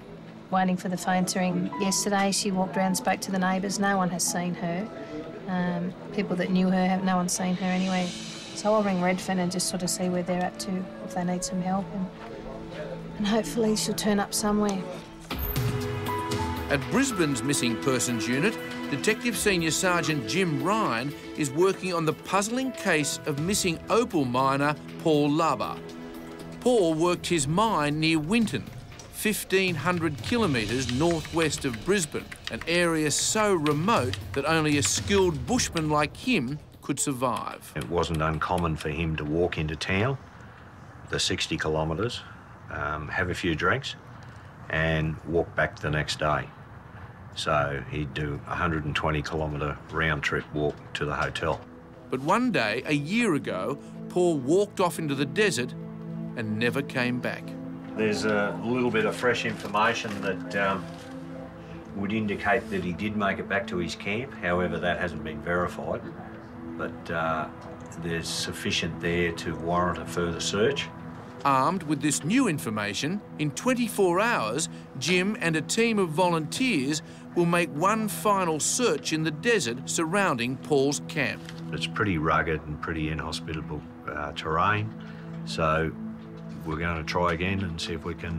waiting for the phone to ring. Yesterday, she walked around and spoke to the neighbours. No one has seen her. People that knew her, no one's seen her anyway. So I'll ring Redfern and just sort of see where they're up to, if they need some help, and hopefully she'll turn up somewhere. At Brisbane's Missing Persons Unit, Detective Senior Sergeant Jim Ryan is working on the puzzling case of missing opal miner Paul Laba. Paul worked his mine near Winton, 1,500 kilometres northwest of Brisbane, an area so remote that only a skilled bushman like him could survive. It wasn't uncommon for him to walk into town, the 60 kilometres, have a few drinks and walk back the next day. So he'd do a 120-kilometre round-trip walk to the hotel. But one day, a year ago, Paul walked off into the desert and never came back. There's a little bit of fresh information that would indicate that he did make it back to his camp. However, that hasn't been verified. But there's sufficient there to warrant a further search. Armed with this new information, in 24 hours, Jim and a team of volunteers will make one final search in the desert surrounding Paul's camp. It's pretty rugged and pretty inhospitable terrain, so we're going to try again and see if we can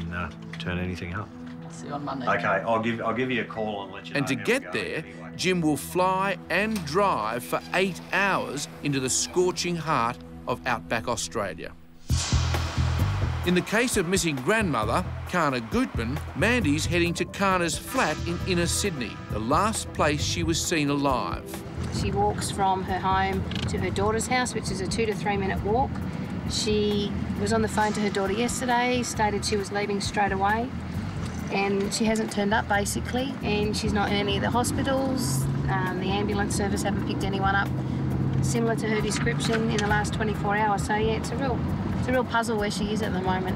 turn anything up. See you on Monday. Okay, I'll give you a call and let you know. And to get there, Jim will fly and drive for 8 hours into the scorching heart of outback Australia. In the case of missing grandmother, Kana Gutman, Mandy's heading to Kana's flat in inner Sydney, the last place she was seen alive. She walks from her home to her daughter's house, which is a 2 to 3 minute walk. She was on the phone to her daughter yesterday, stated she was leaving straight away, and she hasn't turned up basically, and she's not in any of the hospitals. The ambulance service haven't picked anyone up similar to her description in the last 24 hours. So yeah, it's a real puzzle where she is at the moment.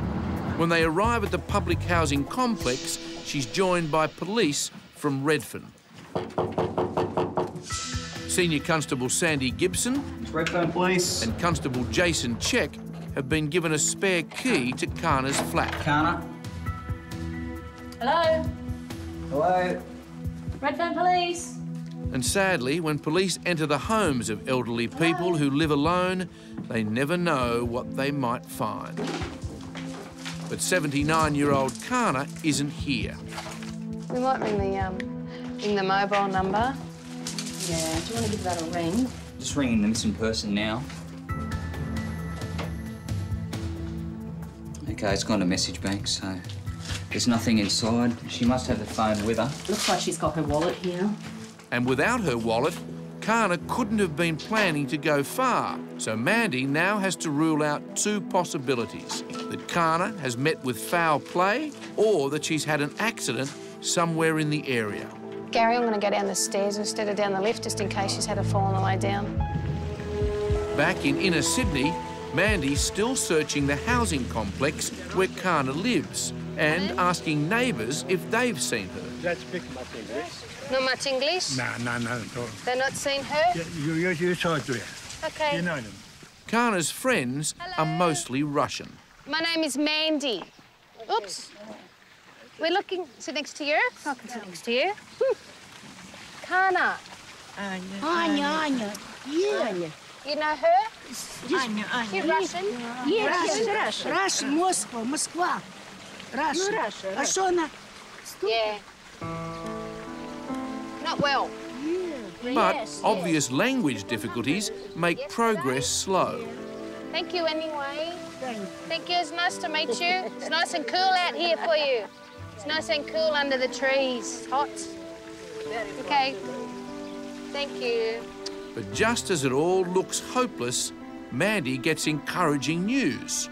When they arrive at the public housing complex, she's joined by police from Redfern. Senior Constable Sandy Gibson Redfern Police and Constable Jason Check have been given a spare key to Kana's flat. Kana. Hello? Hello? Redfern Police? And sadly, when police enter the homes of elderly people who live alone, they never know what they might find. But 79-year-old Kana isn't here. We might ring the mobile number. Yeah, do you want to give that a ring? Just ringing the missing person now. Okay, it's gone to message bank, so there's nothing inside. She must have the phone with her. Looks like she's got her wallet here. And without her wallet, Kana couldn't have been planning to go far. So Mandy now has to rule out two possibilities: that Kana has met with foul play, or that she's had an accident somewhere in the area. Gary, I'm going to go down the stairs instead of down the lift, just in case she's had a fall on the way down. Back in inner Sydney, Mandy's still searching the housing complex where Kana lives and asking neighbours if they've seen her. That's picking up English. Not much English? No, not at all. They're not seen her? Yeah, you talk to her. Okay. You know them. Kana's friends are mostly Russian. My name is Mandy. Oops. We're looking... Sit next to you? I can sit next to you. Kana. Anya. Yeah. You know her? Anya. You Russian? Yes, Russian. Moskva. Russian. А что она? Yeah. Not well. But obvious language difficulties make progress slow. Thank you anyway. Thank you. It's nice to meet you. It's nice and cool out here for you. It's nice and cool under the trees. It's hot. Okay. Thank you. But just as it all looks hopeless, Mandy gets encouraging news.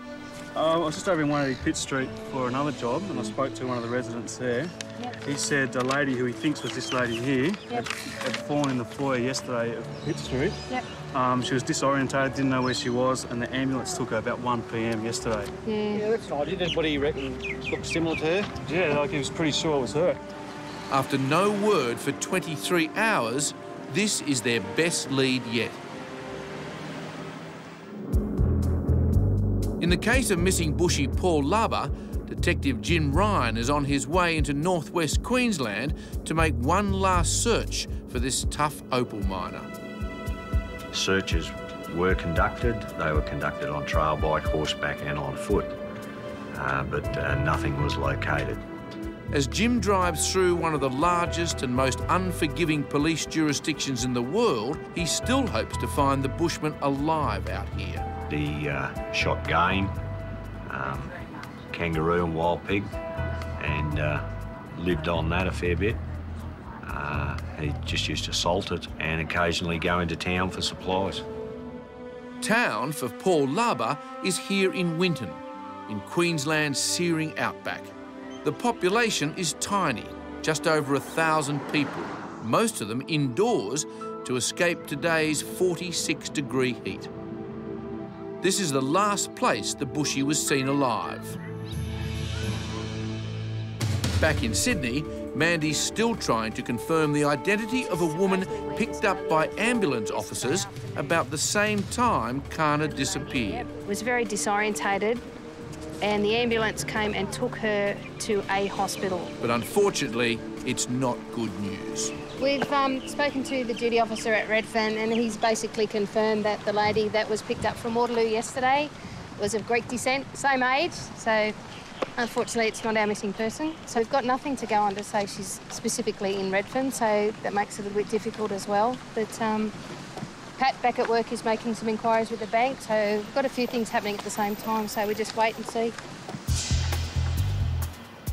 I was just over in 180 Pitt Street for another job, and I spoke to one of the residents there. Yep. He said a lady who he thinks was this lady here had fallen in the foyer yesterday at Pitt Street. Yep. She was disorientated, didn't know where she was, and the ambulance took her about 1 p.m. yesterday. Yeah, that's right. Did anybody reckon looked similar to her? Yeah, like he was pretty sure it was her. After no word for 23 hours, this is their best lead yet. In the case of missing bushy Paul Lubber, Detective Jim Ryan is on his way into northwest Queensland to make one last search for this tough opal miner. Searches were conducted. They were conducted on trail bike, horseback and on foot, but nothing was located. As Jim drives through one of the largest and most unforgiving police jurisdictions in the world, he still hopes to find the bushman alive out here. He shot game, kangaroo and wild pig, and lived on that a fair bit. He just used to salt it and occasionally go into town for supplies. Town for Paul Lubber is here in Winton, in Queensland's searing outback. The population is tiny, just over 1,000 people, most of them indoors to escape today's 46-degree heat. This is the last place the bushie was seen alive. Back in Sydney, Mandy's still trying to confirm the identity of a woman picked up by ambulance officers about the same time Kana disappeared. Was very disorientated and the ambulance came and took her to a hospital. But unfortunately, it's not good news. We've spoken to the duty officer at Redfern, and he's basically confirmed that the lady that was picked up from Waterloo yesterday was of Greek descent, same age, so unfortunately it's not our missing person. So we've got nothing to go on to say she's specifically in Redfern, so that makes it a little bit difficult as well. But Pat back at work is making some inquiries with the bank, so we've got a few things happening at the same time, so we just wait and see.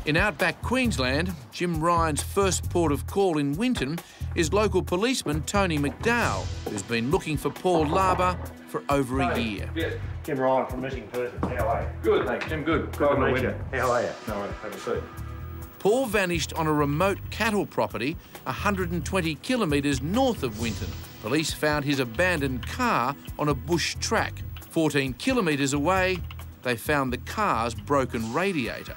In outback Queensland, Jim Ryan's first port of call in Winton is local policeman Tony McDowell, who's been looking for Paul Laber for over a year. Jim Ryan from Missing Persons. How are you? Good, thanks, Jim. Good. Good to meet you. How are you? No worries. Have a seat. Paul vanished on a remote cattle property 120 kilometres north of Winton. Police found his abandoned car on a bush track. 14 kilometres away, they found the car's broken radiator.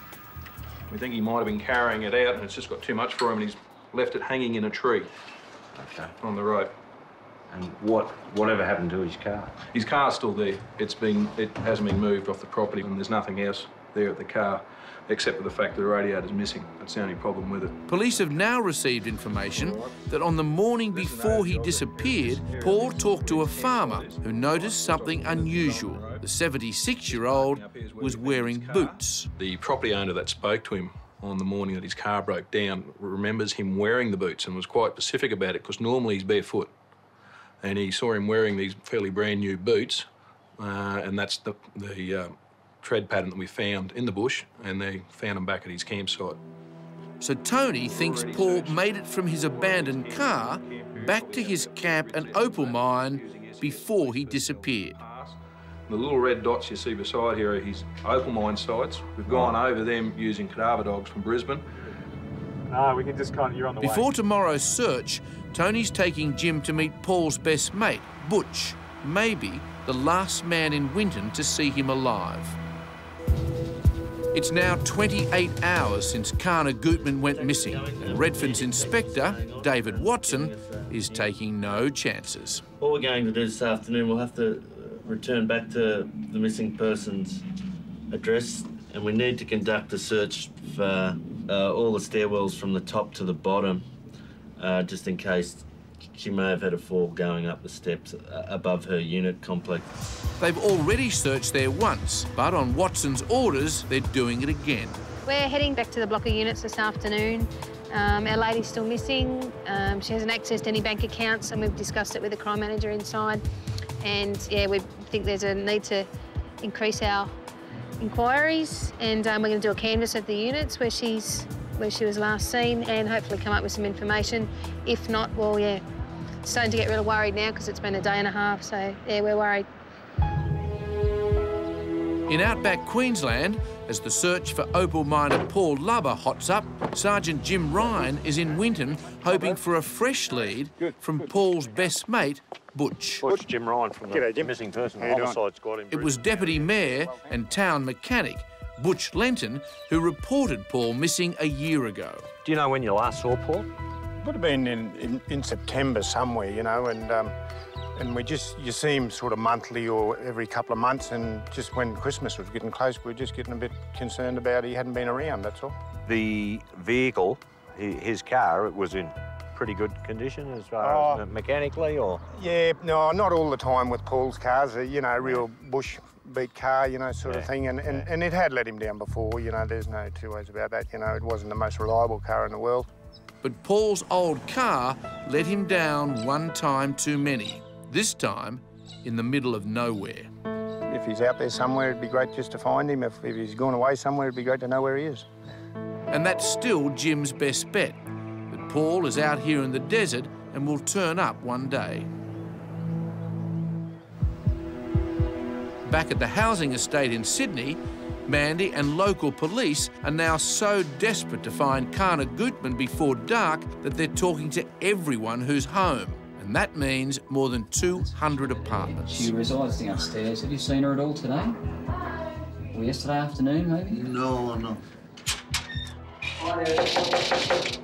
We think he might have been carrying it out and it's just got too much for him and he's left it hanging in a tree. Okay. On the road. And whatever happened to his car? His car's still there. It hasn't been moved off the property and there's nothing else there at the car except for the fact that the radiator's missing. That's the only problem with it. Police have now received information that on the morning before he disappeared, Paul talked to a farmer who noticed something unusual. The 76-year-old was wearing boots. The property owner that spoke to him on the morning that his car broke down remembers him wearing the boots and was quite specific about it because normally he's barefoot. And he saw him wearing these fairly brand new boots and that's the tread pattern that we found in the bush, and they found him back at his campsite. So Tony thinks Paul made it from his abandoned car back to his camp and opal mine before he disappeared. The little red dots you see beside here are his opal mine sites. We've gone over them using cadaver dogs from Brisbane. No, we can just you're on the way. Before tomorrow's search, Tony's taking Jim to meet Paul's best mate, Butch, maybe the last man in Winton to see him alive. It's now 28 hours since Kana Gutman went missing, and Redfern's inspector, David Watson, is taking no chances. What we're going to do this afternoon, we'll have to return back to the missing person's address, and we need to conduct a search for all the stairwells from the top to the bottom, just in case she may have had a fall going up the steps above her unit complex. They've already searched there once, but on Watson's orders, they're doing it again. We're heading back to the block of units this afternoon. Our lady's still missing. She hasn't accessed any bank accounts, and we've discussed it with the crime manager inside. And yeah, we think there's a need to increase our inquiries, and we're going to do a canvass at the units where she was last seen, and hopefully come up with some information. If not, well, yeah, starting to get really worried now because it's been a day and a half. So yeah, we're worried. In outback Queensland, as the search for opal miner Paul Laber hots up, Sergeant Jim Ryan is in Winton hoping for a fresh lead from Paul's best mate, Butch. Butch, Jim Ryan from the Missing Person Homicide Squad in Brisbane. It was Deputy Mayor and Town Mechanic, Butch Lenton, who reported Paul missing a year ago. Do you know when you last saw Paul? Would have been in September somewhere, you know, and you see him sort of monthly or every couple of months, and just when Christmas was getting close, we were just getting a bit concerned about he hadn't been around, that's all. The vehicle, his car, it was in pretty good condition as far as mechanically, or? Yeah, no, not all the time with Paul's cars, you know, real bush beat car, you know, sort of thing, and it had let him down before, you know, there's no two ways about that, you know, it wasn't the most reliable car in the world. But Paul's old car let him down one time too many, this time in the middle of nowhere. If he's out there somewhere, it'd be great just to find him. If he's gone away somewhere, it'd be great to know where he is. And that's still Jim's best bet, that Paul is out here in the desert and will turn up one day. Back at the housing estate in Sydney, Mandy and local police are now so desperate to find Kana Gutman before dark that they're talking to everyone who's home. And that means more than 200 apartments. She resides downstairs. Have you seen her at all today? Or yesterday afternoon, maybe? No, no.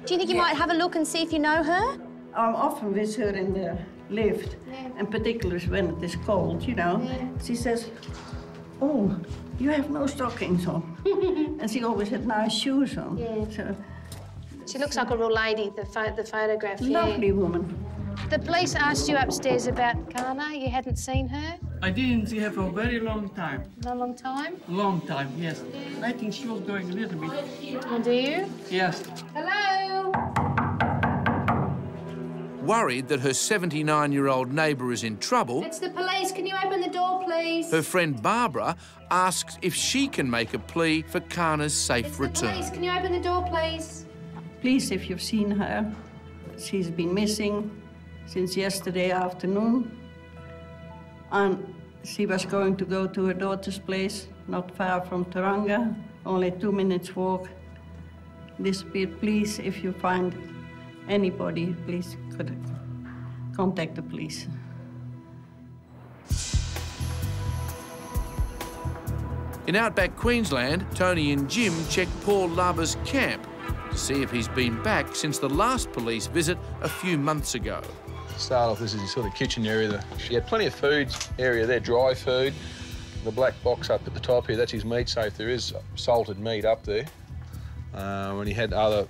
Do you think you might have a look and see if you know her? I'm often with her in the lift, and particularly when it is cold, you know. She says, oh, you have no stockings on. And she always had nice shoes on. Yeah. So, She looks like a real lady, the photograph, lovely woman. The police asked you upstairs about Kana. You hadn't seen her? I didn't see her for a very long time. A long time? Long time, yes. I think she was going a little bit. Oh, do you? Yes. Hello? Worried that her 79-year-old neighbour is in trouble, It's the police. Can you open the door, please? her friend Barbara asks if she can make a plea for Kana's safe return. Police, can you open the door, please? Please, if you've seen her, she's been missing since yesterday afternoon. And she was going to go to her daughter's place, not far from Taranga, only 2 minutes walk. Disappeared. Please, if you find anybody, please could contact the police. In outback Queensland, Tony and Jim check Paul Laba's camp to see if he's been back since the last police visit a few months ago. Start off, this is his sort of kitchen area. She had plenty of food area there, dry food. The black box up at the top here, that's his meat safe. There is salted meat up there. And he had other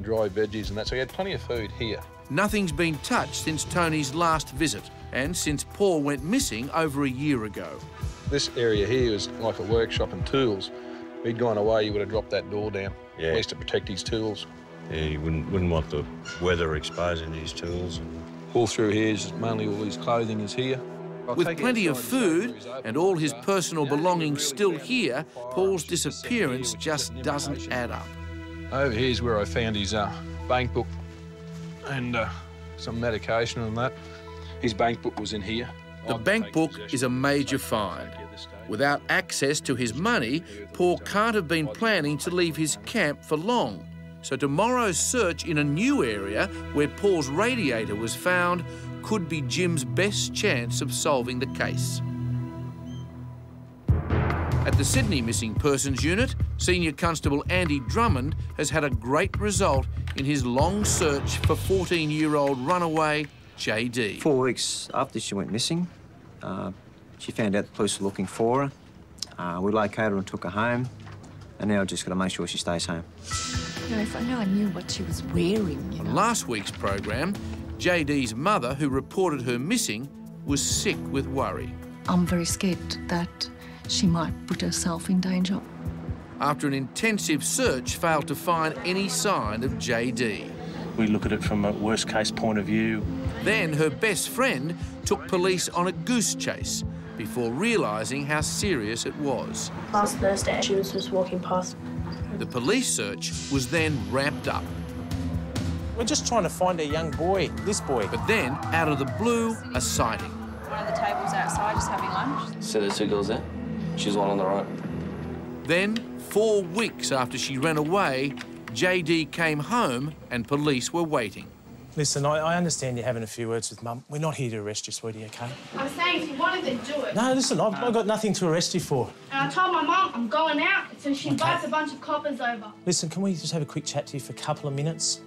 dry veggies and that, so he had plenty of food here. Nothing's been touched since Tony's last visit and since Paul went missing over a year ago. This area here was like a workshop and tools. If he'd gone away, he would have dropped that door down, at least to protect his tools. Yeah, you wouldn't want the weather exposing his tools. All through here is mainly all his clothing is here. With plenty of food and all his personal belongings still here, Paul's disappearance just doesn't add up. Over here's where I found his bank book and some medication and that. His bank book was in here. The bank book is a major find. Without access to his money, Paul can't have been planning to leave his camp for long. So tomorrow's search in a new area where Paul's radiator was found could be Jim's best chance of solving the case. At the Sydney Missing Persons Unit, Senior Constable Andy Drummond has had a great result in his long search for 14-year-old runaway JD. 4 weeks after she went missing, she found out the police were looking for her. We located her and took her home, and now I've just got to make sure she stays home. You know, if only I knew what she was wearing, you know. On last week's program, JD's mother, who reported her missing, was sick with worry. I'm very scared that she might put herself in danger. After an intensive search failed to find any sign of JD. We look at it from a worst-case point of view. Then her best friend took police on a goose chase before realising how serious it was. Last Thursday, she was just walking past. The police search was then ramped up. We're just trying to find a young boy, this boy. But then, out of the blue, a sighting. One of the tables outside just having lunch. So there's two girls there? She's one on the right. Then, 4 weeks after she ran away, JD came home and police were waiting. Listen, I understand you're having a few words with Mum. We're not here to arrest you, sweetie, OK? I'm saying if you wanted to do it. No, listen, I've got nothing to arrest you for. And I told my mum I'm going out, so she invites a bunch of coppers over. Listen, can we just have a quick chat to you for a couple of minutes?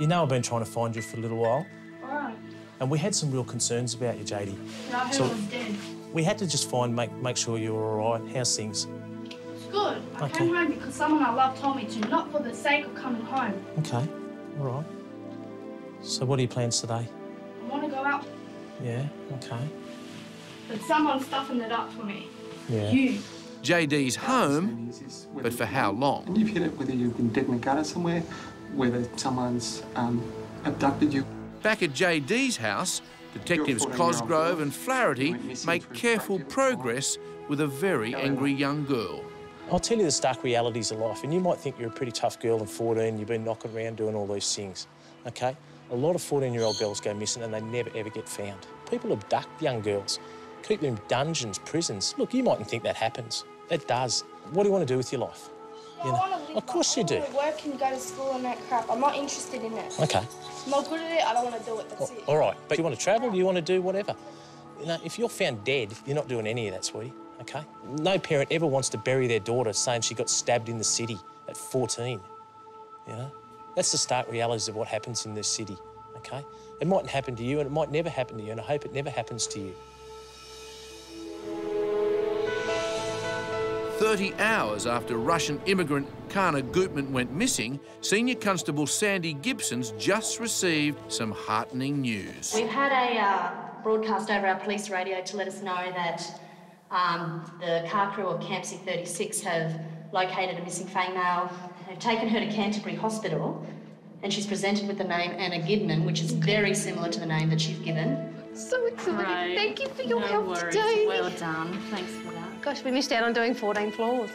You know I've been trying to find you for a little while. All right. And we had some real concerns about you, JD. And I heard I was dead. We had to just make sure you were all right. How's things? It's good. I Okay. came home because someone I love told me to, not for the sake of coming home. OK, all right. So what are your plans today? I want to go out, Yeah, OK. but someone's stuffing it up for me. Yeah. You. JD's home, but for how long? And you've hit it whether you've been dead in a gutter somewhere, whether someone's abducted you. Back at JD's house, Detectives Cosgrove and Flaherty make careful progress with a very angry young girl. I'll tell you the stark realities of life, and you might think you're a pretty tough girl at 14, you've been knocking around doing all these things, OK? A lot of 14-year-old girls go missing and they never, ever get found. People abduct young girls, keep them in dungeons, prisons. Look, you mightn't think that happens. It does. What do you want to do with your life? You know? Of course you do. I want to work and go to school and that crap. I'm not interested in it. OK. I'm not good at it. I don't want to do it. That's it. All right, but you want to travel, you want to do whatever. You know, if you're found dead, you're not doing any of that, sweetie, OK? No parent ever wants to bury their daughter saying she got stabbed in the city at 14, you know? That's the stark realities of what happens in this city, OK? It mightn't happen to you and it might never happen to you, and I hope it never happens to you. 30 hours after Russian immigrant Kana Gutman went missing, Senior Constable Sandy Gibson's just received some heartening news. We've had a broadcast over our police radio to let us know that the car crew of Camp C36 have located a missing female. They've taken her to Canterbury Hospital, and she's presented with the name Anna Gidman, which is very similar to the name that she's given. So exciting. Right. Thank you for your No help worries. today. Well done. Thanks for that. Gosh, we missed out on doing 14 floors.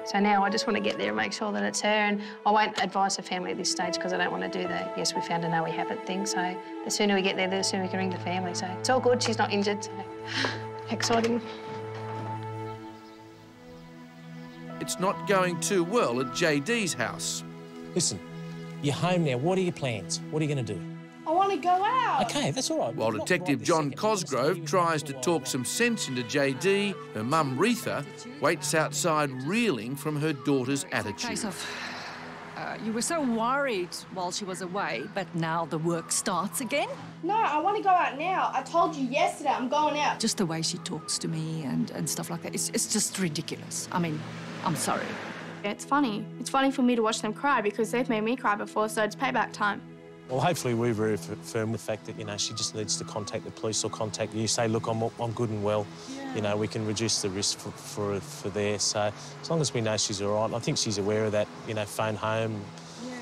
So now I just want to get there and make sure that it's her, and I won't advise the family at this stage because I don't want to do the yes, we found a no, we haven't thing. So the sooner we get there, the sooner we can ring the family. So it's all good, she's not injured. So exciting. It's not going too well at JD's house. Listen, you're home now. What are your plans? What are you going to do? I want to go out. OK, that's all right. While Detective John Cosgrove tries to talk some sense into JD, her mum, Retha, waits outside reeling from her daughter's attitude. Case of, you were so worried while she was away, but now the work starts again? No, I want to go out now. I told you yesterday I'm going out. Just the way she talks to me and stuff like that, it's just ridiculous. I mean, I'm sorry. It's funny. It's funny for me to watch them cry because they've made me cry before, so it's payback time. Well, hopefully we're very firm with the fact that, you know, she just needs to contact the police or contact you, say, look, I'm good and well. Yeah. You know, we can reduce the risk for there. So as long as we know she's all right, I think she's aware of that, you know, phone home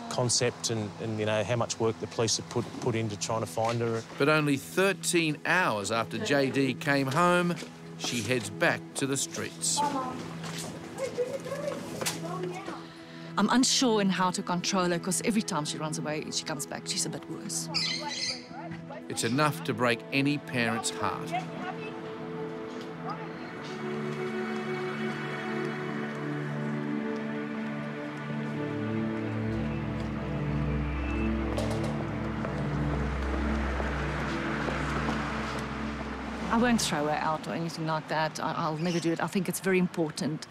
concept and, you know, how much work the police have put into trying to find her. But only 13 hours after JD came home, she heads back to the streets. I'm unsure in how to control her because every time she runs away, she comes back, she's a bit worse. It's enough to break any parent's heart. I won't throw her out or anything like that. I'll never do it. I think it's very important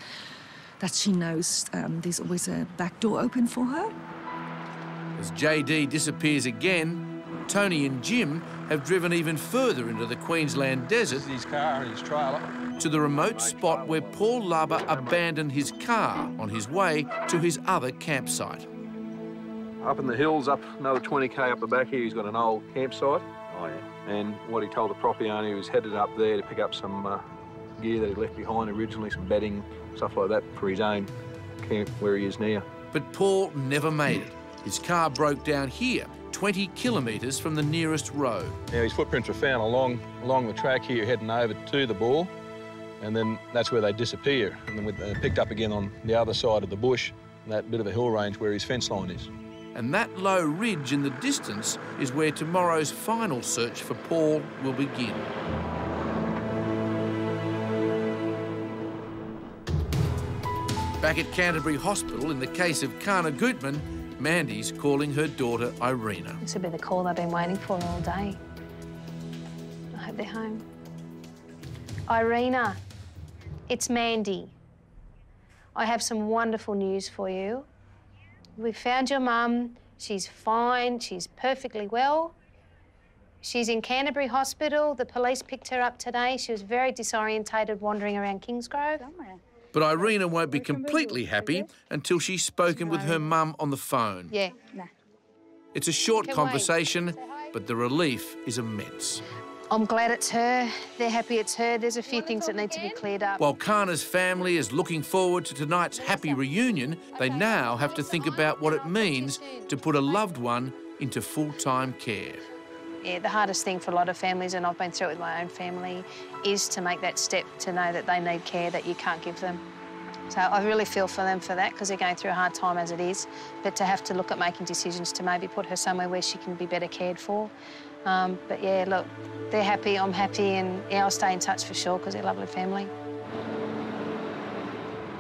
that she knows there's always a back door open for her. As JD disappears again, Tony and Jim have driven even further into the Queensland desert, his car and his trailer, to the remote spot where Paul Lubber abandoned his car on his way to his other campsite. Up in the hills, up another 20k up the back here, he's got an old campsite. Oh, yeah. And what he told the property owner, he was headed up there to pick up some gear that he left behind originally, some bedding, stuff like that, for his own camp where he is now. But Paul never made it. His car broke down here, 20 kilometres from the nearest road. Now, his footprints were found along the track here, heading over to the bore, and then that's where they disappear. And then they're picked up again on the other side of the bush, that bit of a hill range where his fence line is. And that low ridge in the distance is where tomorrow's final search for Paul will begin. Back at Canterbury Hospital, in the case of Kana Gutman, Mandy's calling her daughter Irina. This will be the call they've been waiting for all day. I hope they're home. Irina, it's Mandy. I have some wonderful news for you. We found your mum. She's fine. She's perfectly well. She's in Canterbury Hospital. The police picked her up today. She was very disorientated wandering around Kingsgrove. But Irina won't be completely happy until she's spoken with her mum on the phone. Yeah. It's a short conversation, but the relief is immense. I'm glad it's her. They're happy it's her. There's a few things that need to be cleared up. While Kana's family is looking forward to tonight's happy reunion, they now have to think about what it means to put a loved one into full-time care. Yeah, the hardest thing for a lot of families, and I've been through it with my own family, is to make that step to know that they need care that you can't give them. So I really feel for them for that because they're going through a hard time as it is, but to have to look at making decisions to maybe put her somewhere where she can be better cared for. But yeah, look, they're happy, I'm happy, and yeah, I'll stay in touch for sure because they're a lovely family.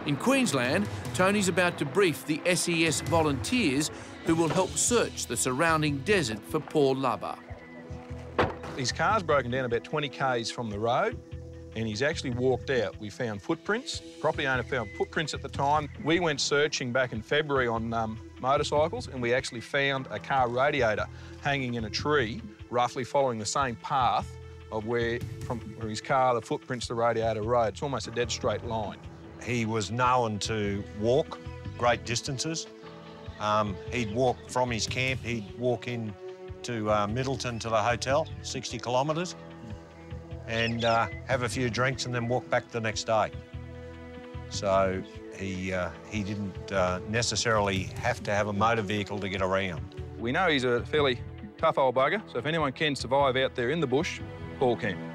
In Queensland, Tony's about to brief the SES volunteers who will help search the surrounding desert for Paul Lubber. His car's broken down about 20 k's from the road, and he's actually walked out. We found footprints. Property owner found footprints at the time. We went searching back in February on motorcycles, and we actually found a car radiator hanging in a tree, roughly following the same path of where his car, the footprints, the radiator road. It's almost a dead straight line. He was known to walk great distances. He'd walk from his camp, he'd walk in to Middleton to the hotel, 60 kilometres, and have a few drinks and then walk back the next day. So he didn't necessarily have to have a motor vehicle to get around. We know he's a fairly tough old bugger, so if anyone can survive out there in the bush, Paul can.